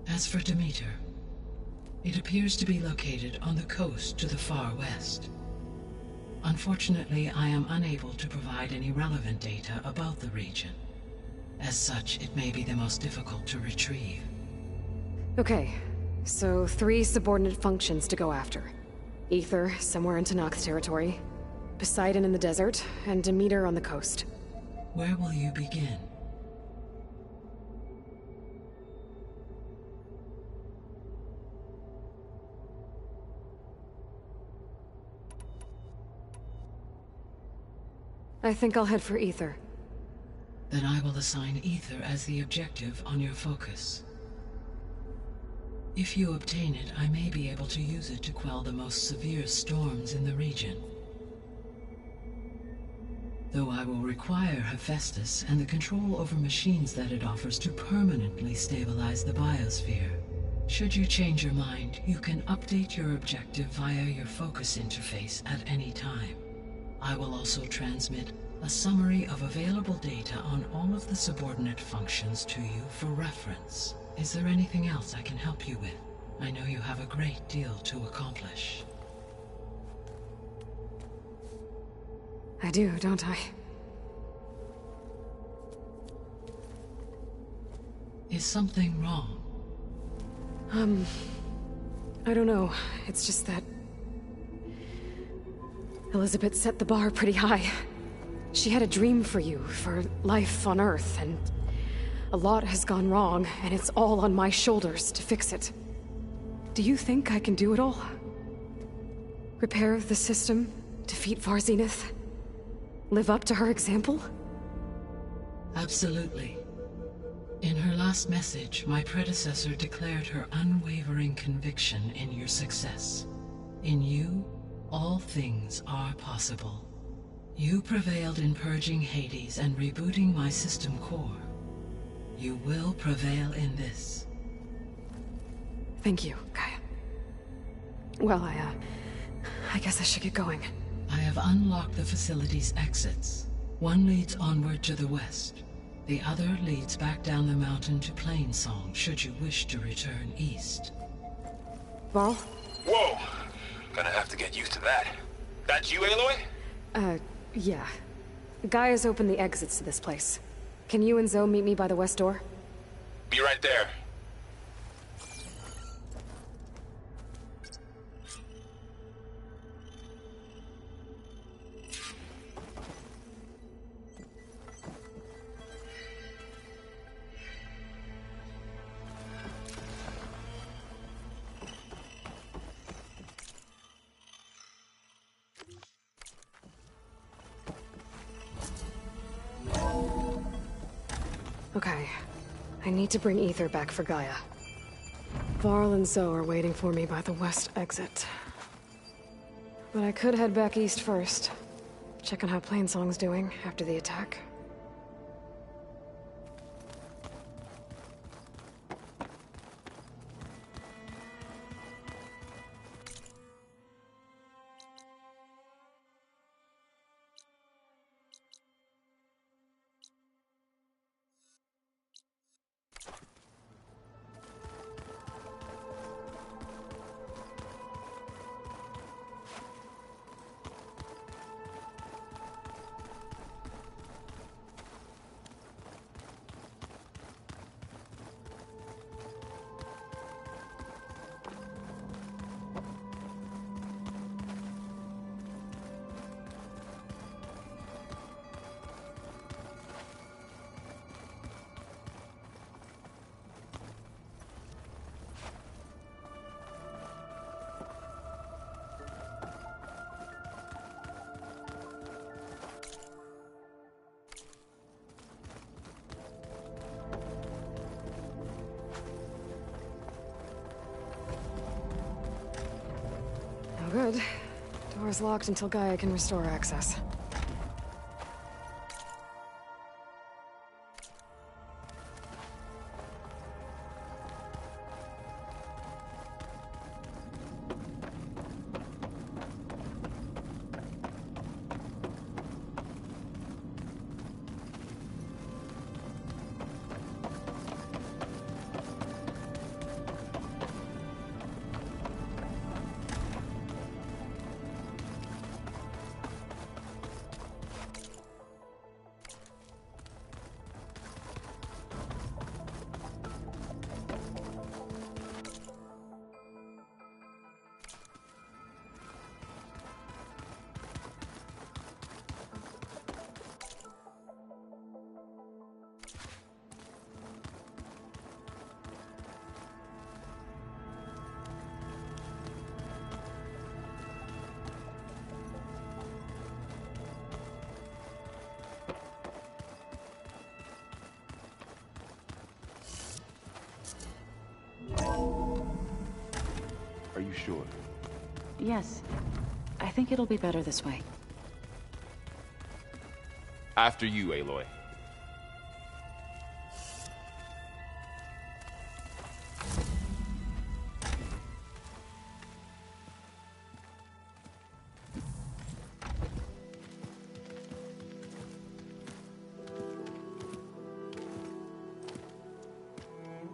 As for Demeter, it appears to be located on the coast to the far west. Unfortunately, I am unable to provide any relevant data about the region. As such, it may be the most difficult to retrieve. Okay, so 3 subordinate functions to go after. Ether, somewhere in Tenakth territory. Poseidon in the desert, and Demeter on the coast. Where will you begin? I think I'll head for Ether. Then I will assign Ether as the objective on your focus. If you obtain it, I may be able to use it to quell the most severe storms in the region. Though I will require Hephaestus and the control over machines that it offers to permanently stabilize the biosphere. Should you change your mind, you can update your objective via your focus interface at any time. I will also transmit a summary of available data on all of the subordinate functions to you for reference. Is there anything else I can help you with? I know you have a great deal to accomplish. I do, don't I? Is something wrong? I don't know. It's just that Elizabeth set the bar pretty high. She had a dream for you, for life on Earth, and a lot has gone wrong, and it's all on my shoulders to fix it. Do you think I can do it all? Repair the system, defeat Varzenith, live up to her example? Absolutely. In her last message, my predecessor declared her unwavering conviction in your success. In you, all things are possible. You prevailed in purging Hades and rebooting my system core. You will prevail in this. Thank you, Gaia. Well, I guess I should get going. I have unlocked the facility's exits. One leads onward to the west. The other leads back down the mountain to Plainsong, should you wish to return east. Varl? Whoa! Gonna have to get used to that. That's you, Aloy? Yeah. Gaia's opened the exits to this place. Can you and Zoe meet me by the west door? Be right there. Okay. I need to bring Ether back for Gaia. Varl and Zoe are waiting for me by the west exit. But I could head back east first. Check on how Plainsong's doing after the attack. Good. Door's locked until Gaia can restore access. Are you sure? Yes. I think it'll be better this way. After you, Aloy.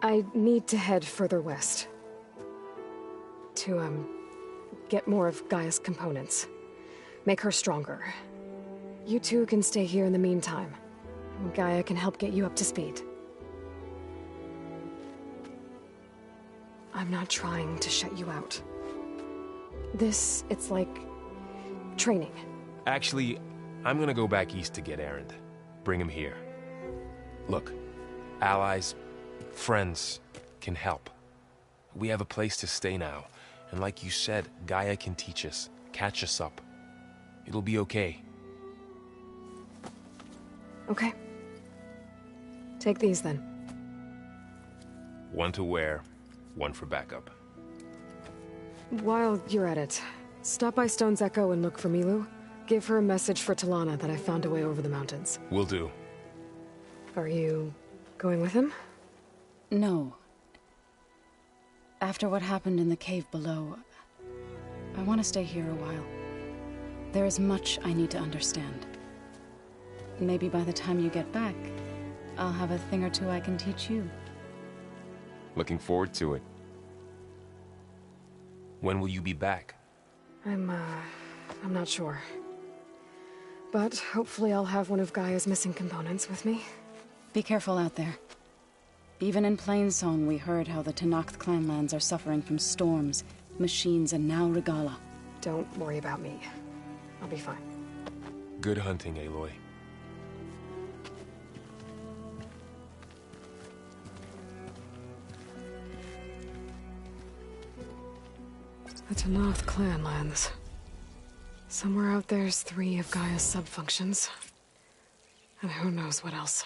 I need to head further west. To, get more of Gaia's components. Make her stronger. You two can stay here in the meantime. Gaia can help get you up to speed. I'm not trying to shut you out. It's like... training. Actually, I'm gonna go back east to get Erend. Bring him here. Look, allies, friends can help. We have a place to stay now. And like you said, Gaia can teach us, catch us up. It'll be okay. Okay. Take these then. One to wear, one for backup. While you're at it, stop by Stone's Echo and look for Milu. Give her a message for Talana that I found a way over the mountains. Will do. Are you going with him? No. After what happened in the cave below, I want to stay here a while. There is much I need to understand. Maybe by the time you get back, I'll have a thing or two I can teach you. Looking forward to it. When will you be back? I'm not sure. But hopefully I'll have one of Gaia's missing components with me. Be careful out there. Even in Plainsong, we heard how the Tenakth clanlands are suffering from storms, machines, and now Regalla. Don't worry about me. I'll be fine. Good hunting, Aloy. The Tenakth clanlands. Somewhere out there's 3 of Gaia's subfunctions. And who knows what else.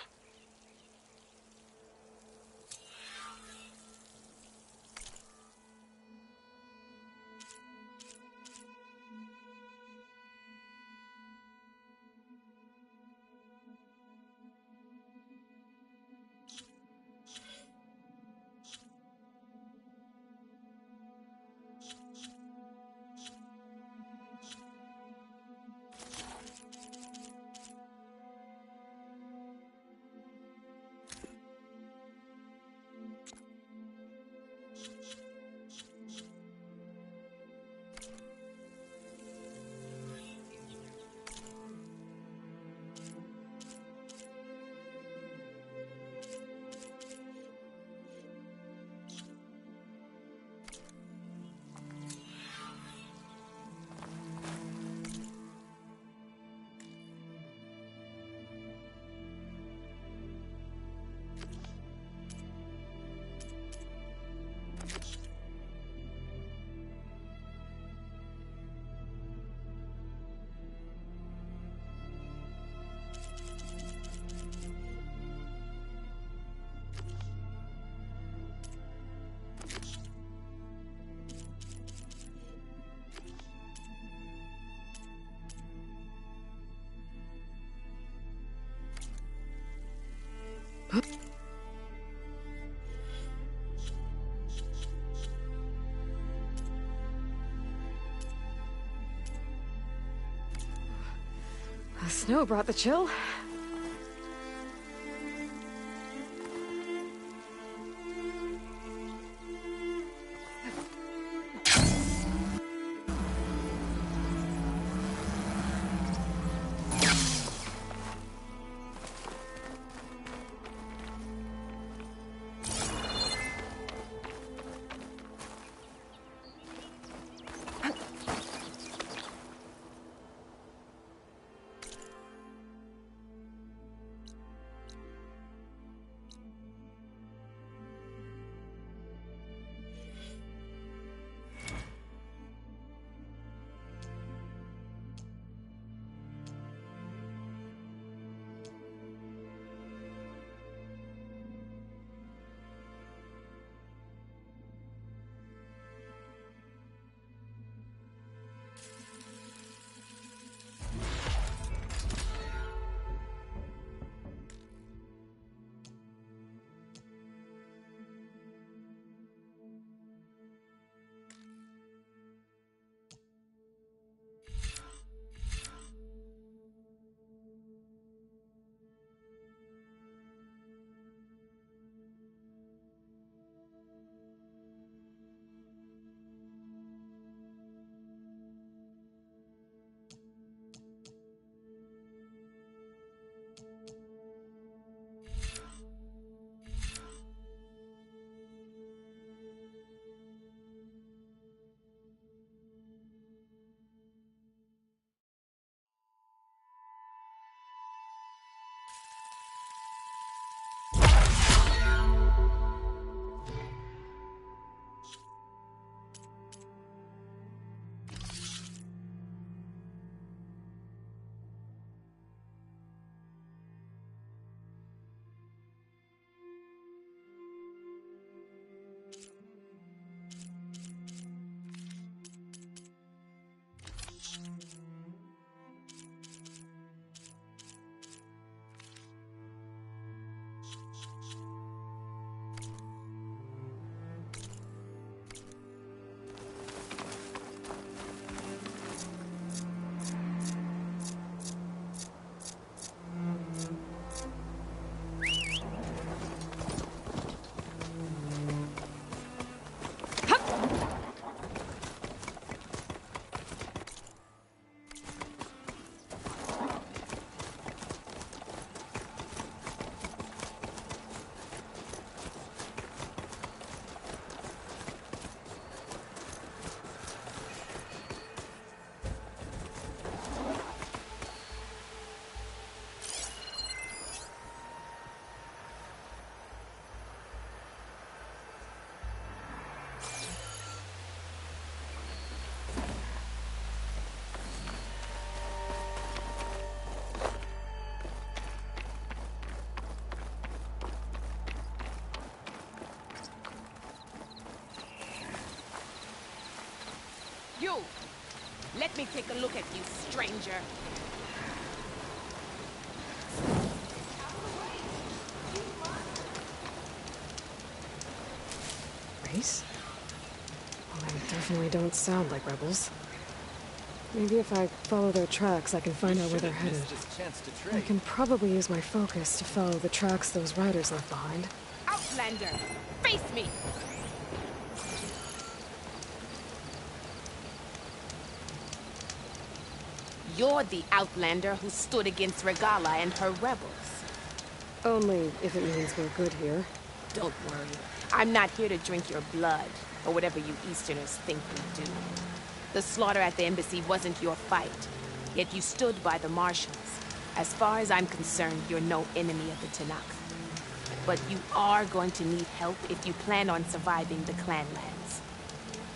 The snow brought the chill. Let me take a look at you, stranger. Race? Well, they definitely don't sound like rebels. Maybe if I follow their tracks, I can find out where they're headed. I can probably use my focus to follow the tracks those riders left behind. Outlander, face me! You're the Outlander who stood against Regalla and her rebels. Only if it means we're good here. Don't worry. I'm not here to drink your blood, or whatever you Easterners think we do. The slaughter at the embassy wasn't your fight, yet you stood by the Marshals. As far as I'm concerned, you're no enemy of the Tenakth. But you are going to need help if you plan on surviving the Clanlands.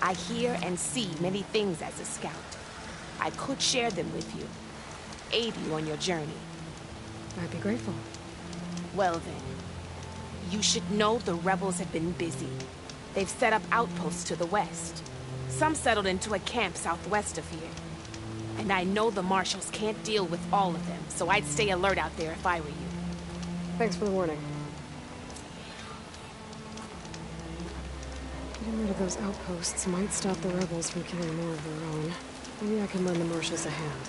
I hear and see many things as a scout. I could share them with you, aid you on your journey. I'd be grateful. Well then, you should know the rebels have been busy. They've set up outposts to the west. Some settled into a camp southwest of here. And I know the Marshals can't deal with all of them, so I'd stay alert out there if I were you. Thanks for the warning. Getting rid of those outposts might stop the rebels from killing more of their own. Maybe I can lend the Marshals a hand.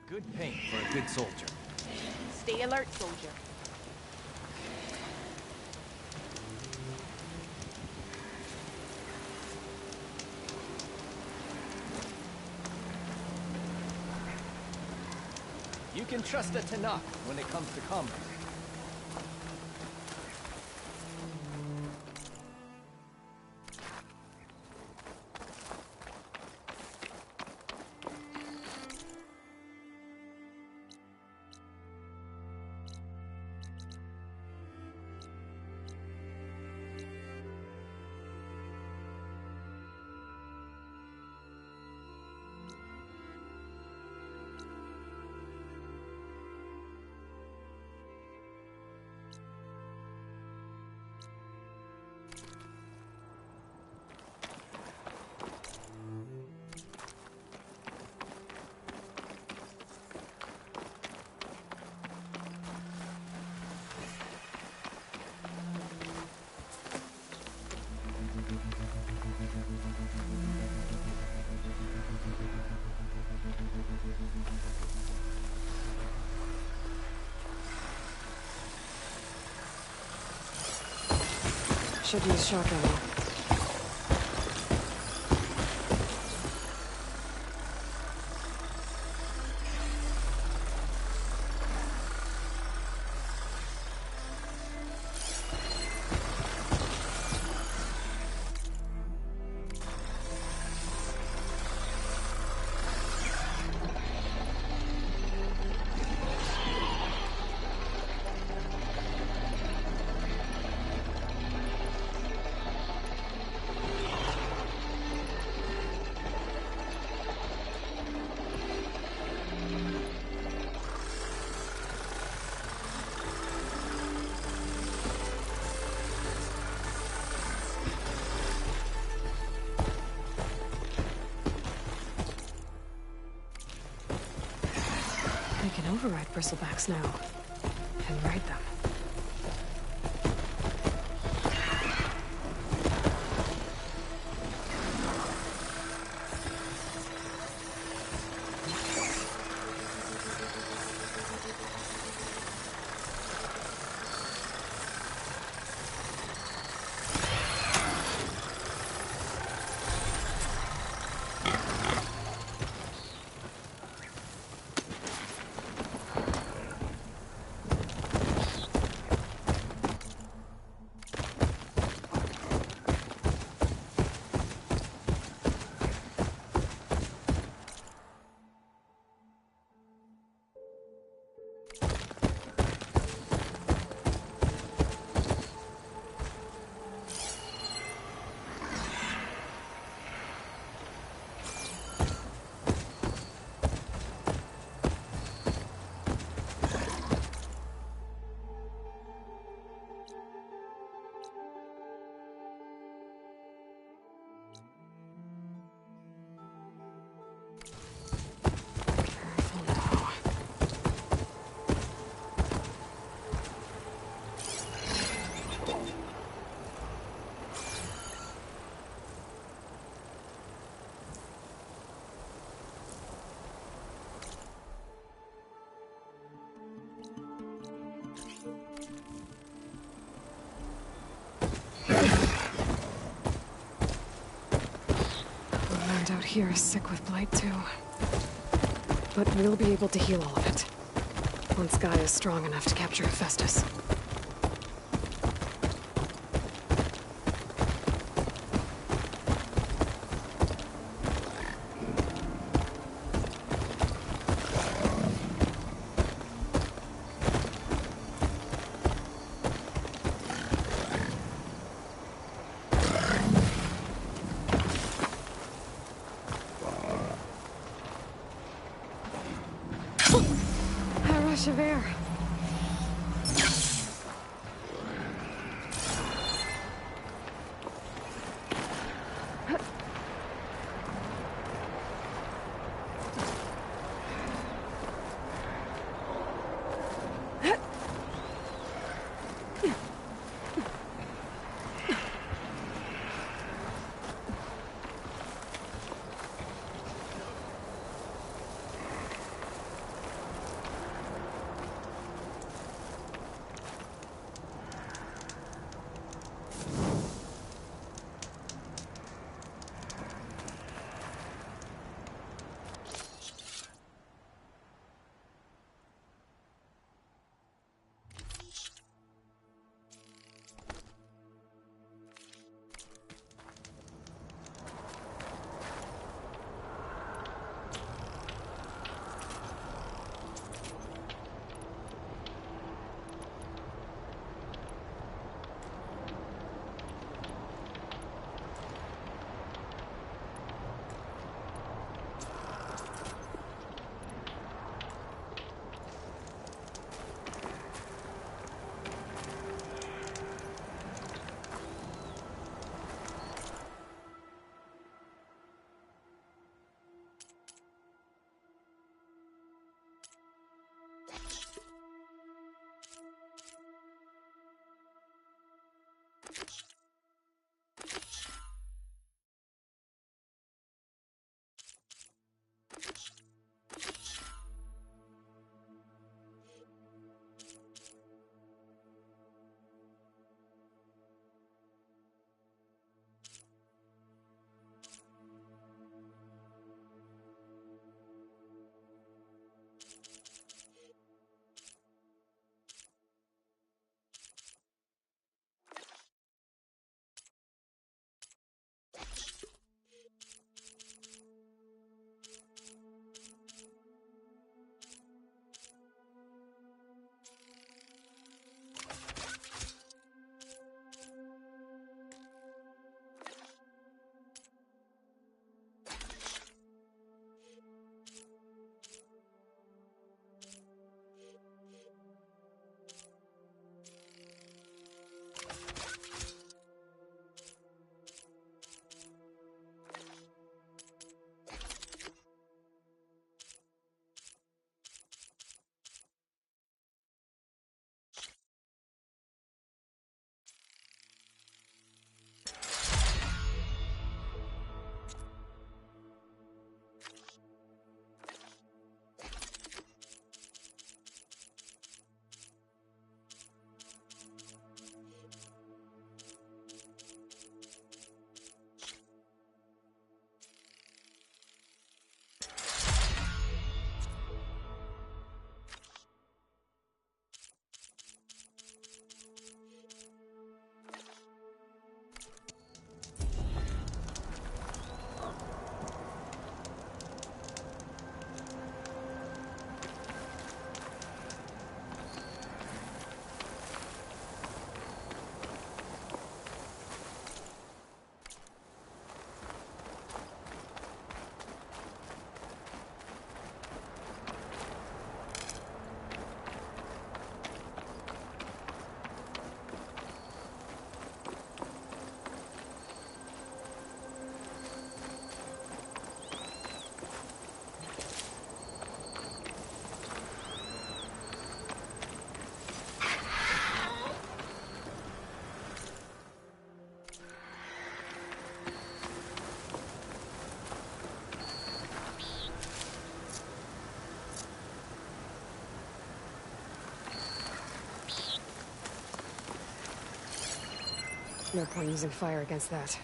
Good paint for a good soldier. Stay alert, soldier. You can trust a Tenakth when it comes to combat. Should use shock ammo. I can override bristlebacks now, and ride them. Out here is sick with blight too. But we'll be able to heal all of it. Once Gaia is strong enough to capture Hephaestus. A rush of air. No point using fire against that.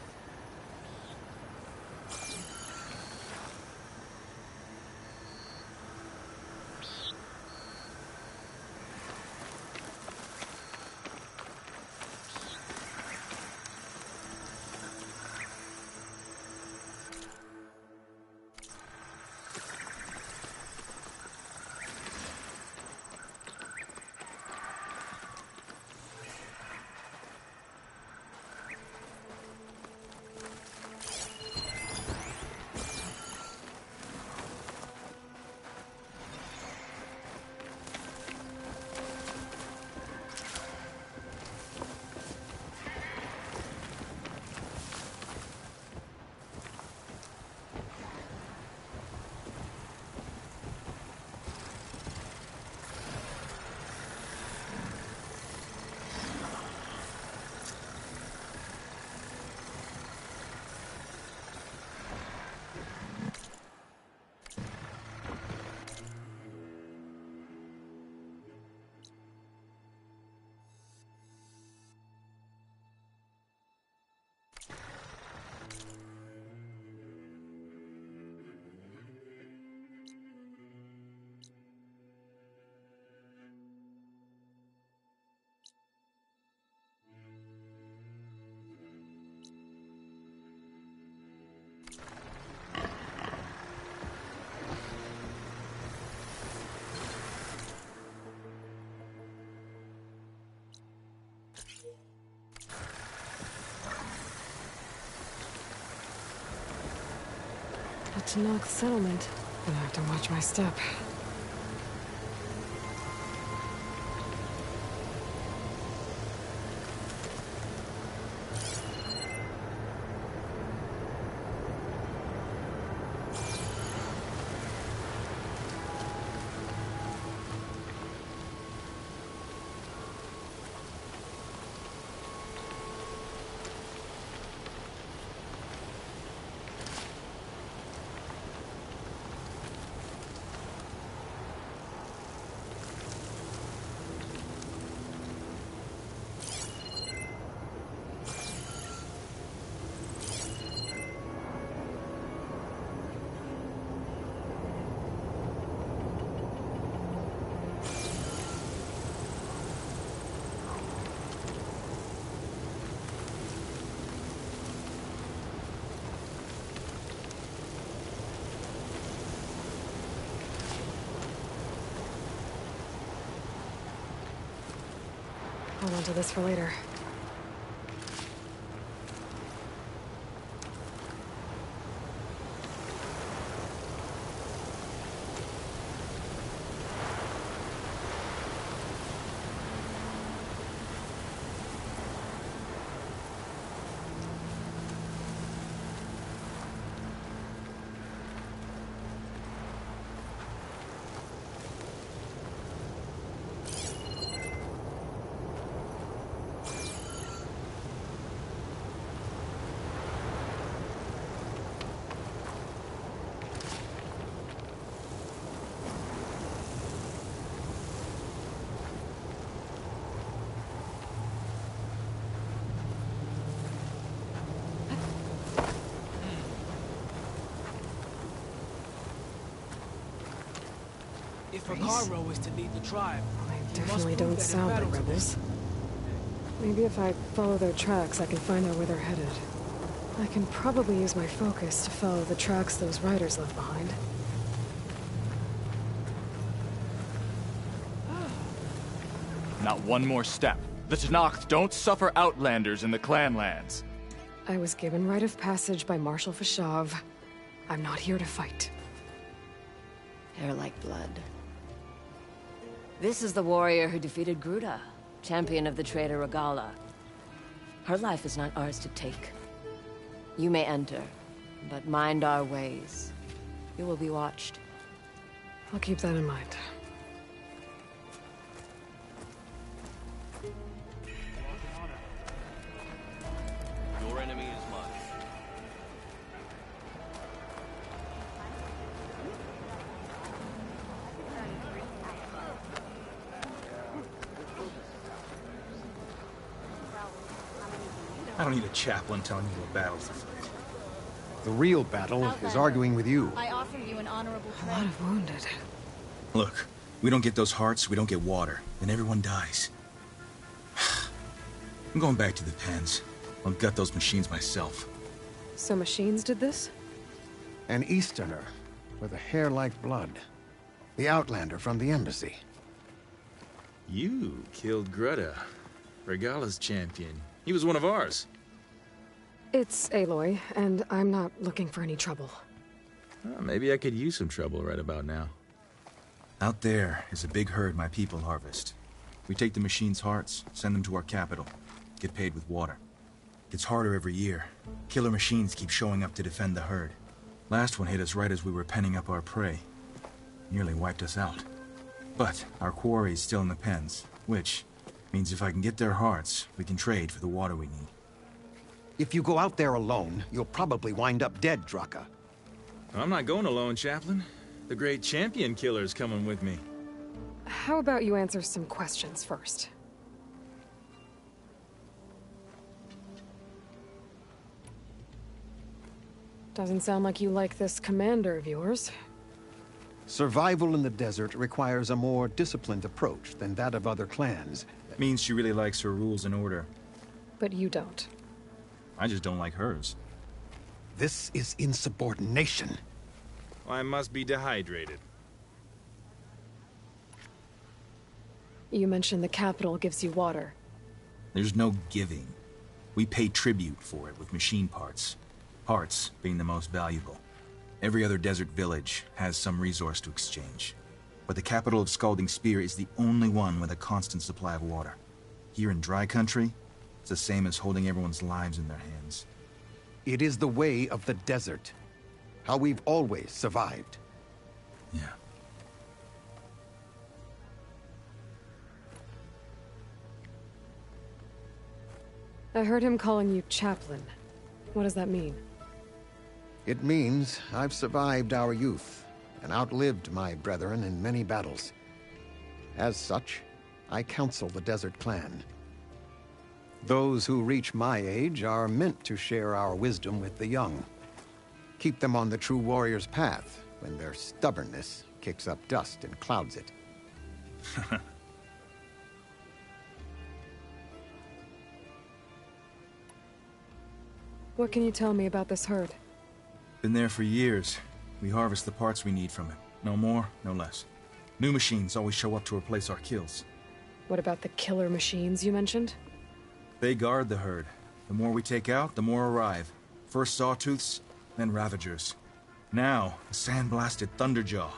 The Tenakth settlement. Gonna have to watch my step. Hold on to this for later. If Hekarro is to lead the tribe, They definitely don't sound like rebels. Maybe if I follow their tracks, I can find out where they're headed. I can probably use my focus to follow the tracks those riders left behind. Not one more step. The Tenakth don't suffer outlanders in the Clanlands. I was given rite of passage by Marshal Fashav. I'm not here to fight. Hair like blood. This is the warrior who defeated Gruda, champion of the traitor Regalla. Her life is not ours to take. You may enter, but mind our ways. You will be watched. I'll keep that in mind. Your enemy is mine. I don't need a chaplain telling me what battles to fight. The real battle is arguing with you. I offer you an honorable A lot of wounded. Look, we don't get those hearts, we don't get water, then everyone dies. I'm going back to the pens. I'll gut those machines myself. So machines did this? An Easterner with a hair like blood. The Outlander from the embassy. You killed Greta, Regala's champion. He was one of ours. It's Aloy, and I'm not looking for any trouble. Maybe I could use some trouble right about now. Out there is a big herd my people harvest. We take the machine's hearts, send them to our capital, get paid with water. It's harder every year. Killer machines keep showing up to defend the herd. Last one hit us right as we were penning up our prey. Nearly wiped us out. But our quarry is still in the pens, which means if I can get their hearts, we can trade for the water we need. If you go out there alone, you'll probably wind up dead, Draka. I'm not going alone, Chaplain. The great champion killer's coming with me. How about you answer some questions first? Doesn't sound like you like this commander of yours. Survival in the desert requires a more disciplined approach than that of other clans. That means she really likes her rules and order. But you don't. I just don't like hers. This is insubordination. I must be dehydrated. You mentioned the capital gives you water. There's no giving. We pay tribute for it with machine parts. Parts being the most valuable. Every other desert village has some resource to exchange. But the capital of Scalding Spear is the only one with a constant supply of water. Here in dry country, it's the same as holding everyone's lives in their hands. It is the way of the desert. How we've always survived. Yeah. I heard him calling you Chaplain. What does that mean? It means I've survived our youth and outlived my brethren in many battles. As such, I counsel the Desert Clan. Those who reach my age are meant to share our wisdom with the young. Keep them on the true warrior's path when their stubbornness kicks up dust and clouds it. What can you tell me about this herd? Been there for years. We harvest the parts we need from it. No more, no less. New machines always show up to replace our kills. What about the killer machines you mentioned? They guard the herd. The more we take out, the more arrive. First Sawtooths, then Ravagers. Now, the sand-blasted Thunderjaw.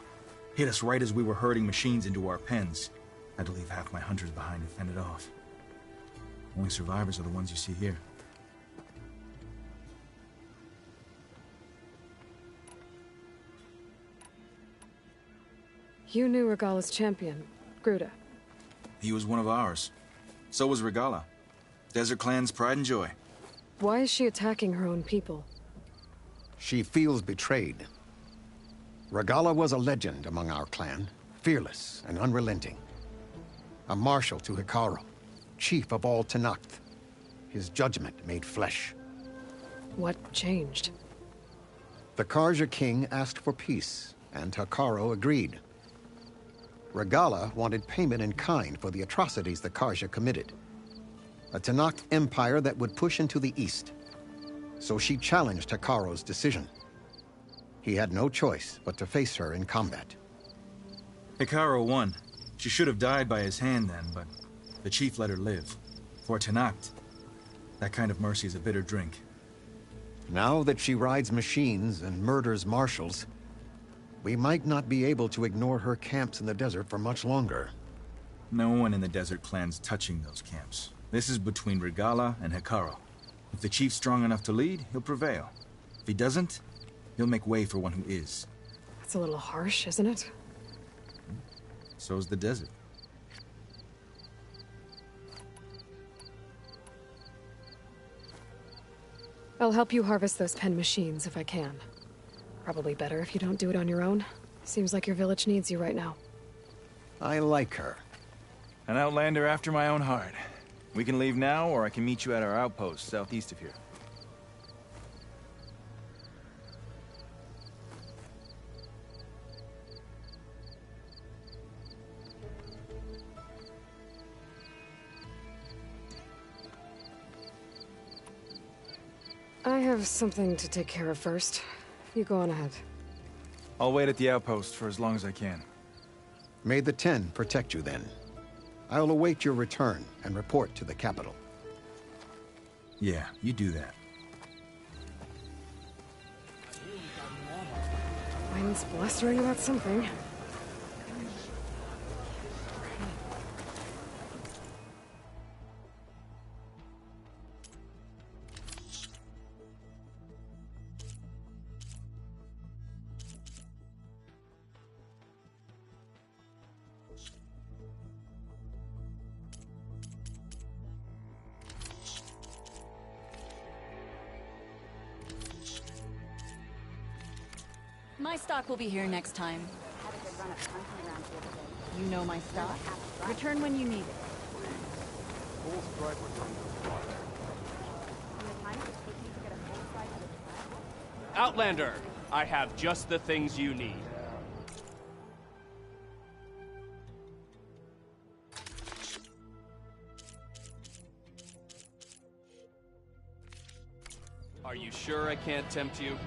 Hit us right as we were herding machines into our pens. Had to leave half my hunters behind to fend it off. Only survivors are the ones you see here. You knew Regala's champion, Gruta. He was one of ours. So was Regala. Desert Clan's pride and joy. Why is she attacking her own people? She feels betrayed. Regala was a legend among our clan, fearless and unrelenting. A marshal to Hekarro, chief of all Tenakth. His judgment made flesh. What changed? The Carja king asked for peace, and Hekarro agreed. Regala wanted payment in kind for the atrocities the Carja committed. A Tenakth empire that would push into the east. So she challenged Hekarro's decision. He had no choice but to face her in combat. Hekarro won. She should have died by his hand then, but the chief let her live. For Tenakth, that kind of mercy is a bitter drink. Now that she rides machines and murders marshals, we might not be able to ignore her camps in the desert for much longer. No one in the Desert Clan's touching those camps. This is between Regala and Hekarro. If the chief's strong enough to lead, he'll prevail. If he doesn't, he'll make way for one who is. That's a little harsh, isn't it? So's the desert. I'll help you harvest those pen machines if I can. Probably better if you don't do it on your own. Seems like your village needs you right now. I like her. An outlander after my own heart. We can leave now, or I can meet you at our outpost southeast of here. I have something to take care of first. You go on ahead. I'll wait at the outpost for as long as I can. May the Ten protect you then. I'll await your return and report to the capital. Yeah, you do that. Wind's blustering about something. My stock will be here next time. You know my stock. Return when you need it. Outlander, I have just the things you need. Are you sure I can't tempt you?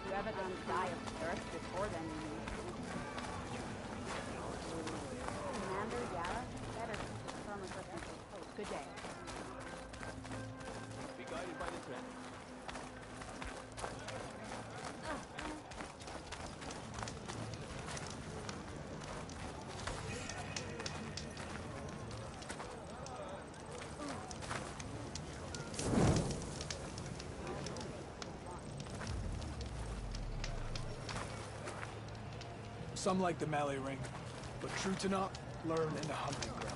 Whoever don't die of thirst before then. Commander Yara, better confirm a post. Good day. Be guided by the trend. Some like the melee ring, but true to not learn in the hunting grounds.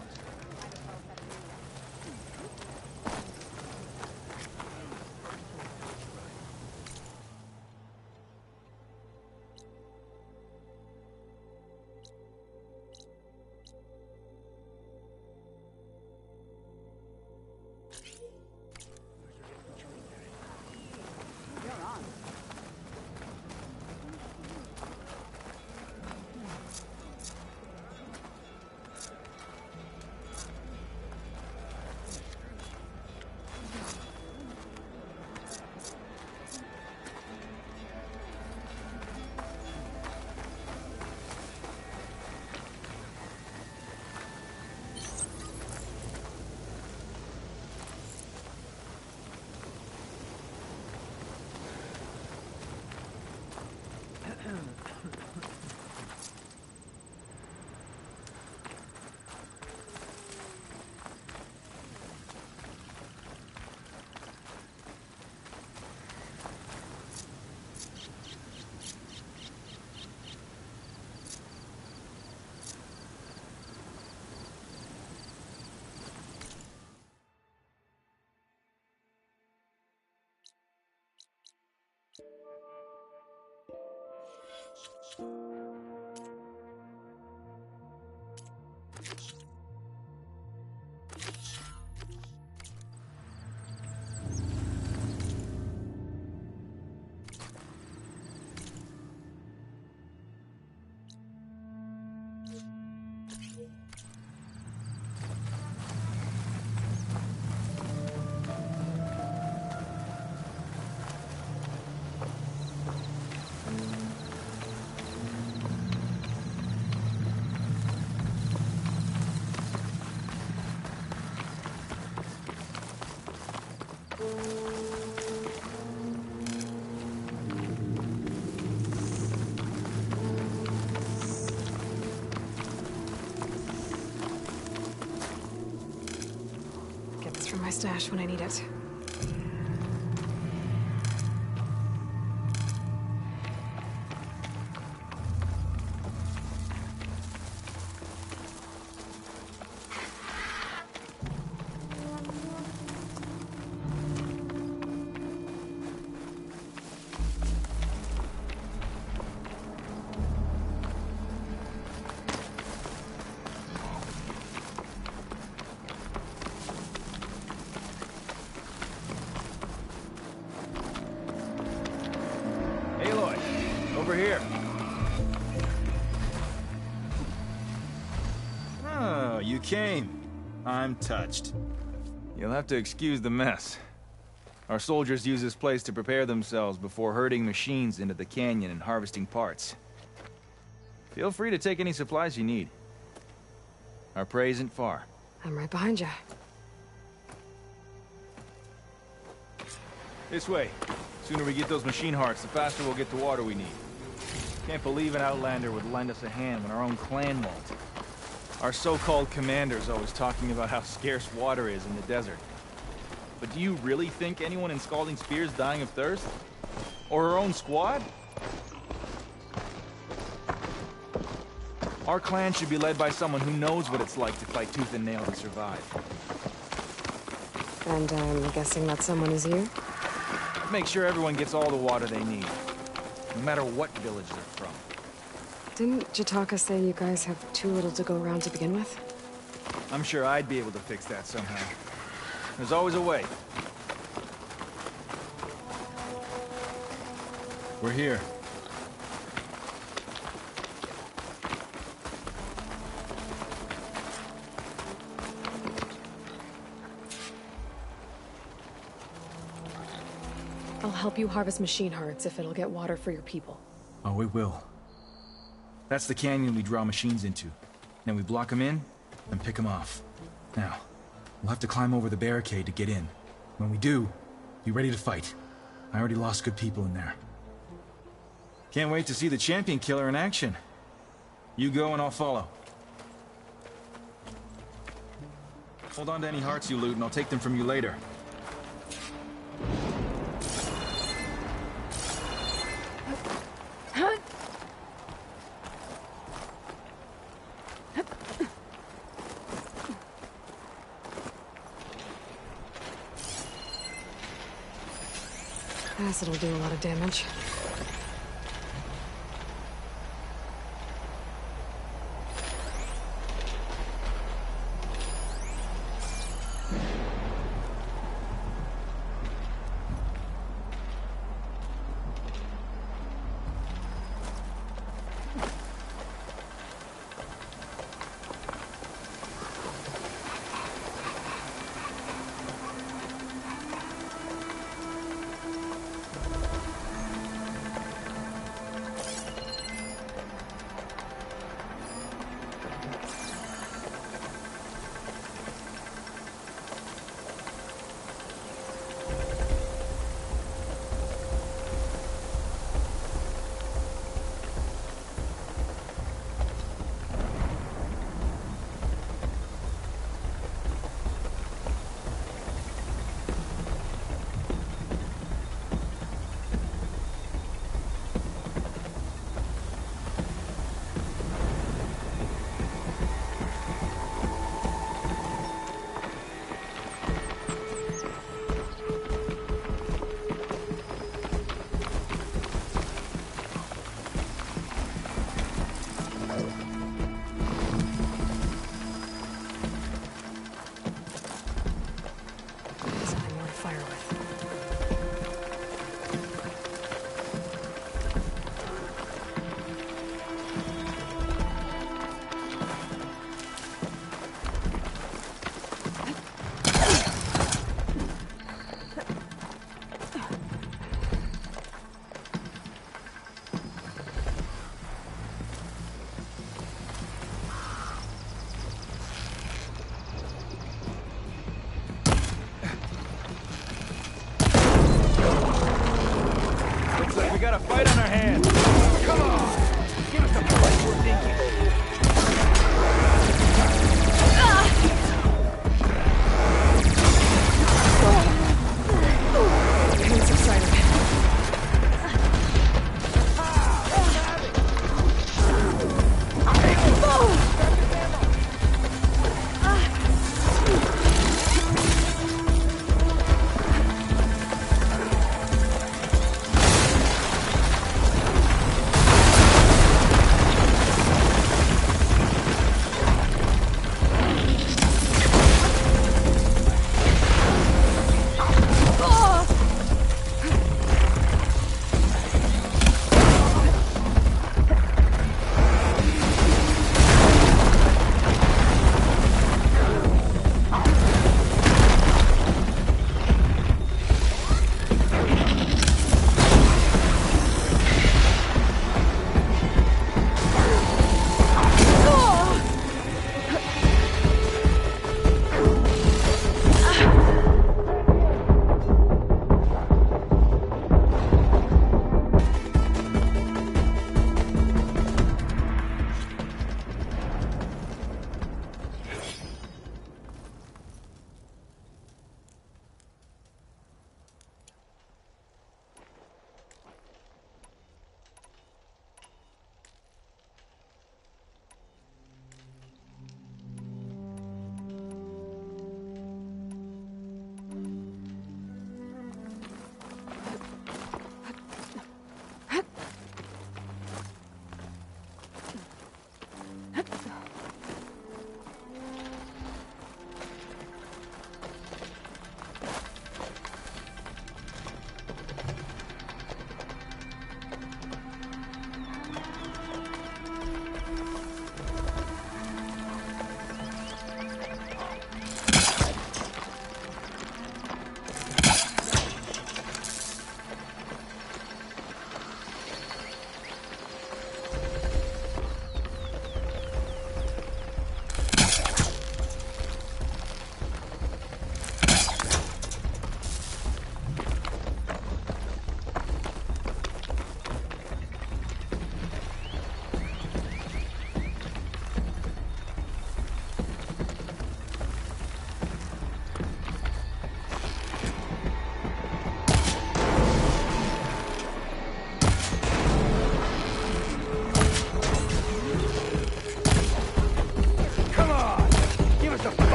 Get this from my stash when I need it. over here. Oh, you came. I'm touched. You'll have to excuse the mess. Our soldiers use this place to prepare themselves before herding machines into the canyon and harvesting parts. Feel free to take any supplies you need. Our prey isn't far. I'm right behind you. This way. Sooner we get those machine hearts, the faster we'll get the water we need. Can't believe an Outlander would lend us a hand when our own clan won't. Our so-called commander's always talking about how scarce water is in the desert. But do you really think anyone in Scalding Spear's dying of thirst? Or our own squad? Our clan should be led by someone who knows what it's like to fight tooth and nail to survive. And I'm guessing that someone is you? Make sure everyone gets all the water they need, no matter what village they're from. Didn't Jataka say you guys have too little to go around to begin with? I'm sure I'd be able to fix that somehow. There's always a way. We're here. I'll help you harvest machine hearts if it'll get water for your people. Oh, it will. That's the canyon we draw machines into. Then we block them in, and pick them off. Now, we'll have to climb over the barricade to get in. When we do, be ready to fight. I already lost good people in there. Can't wait to see the champion killer in action. You go and I'll follow. Hold on to any hearts you loot and I'll take them from you later. Acid'll do a lot of damage. We got a fight on our hands. Come on! Give us the fight we're thinking.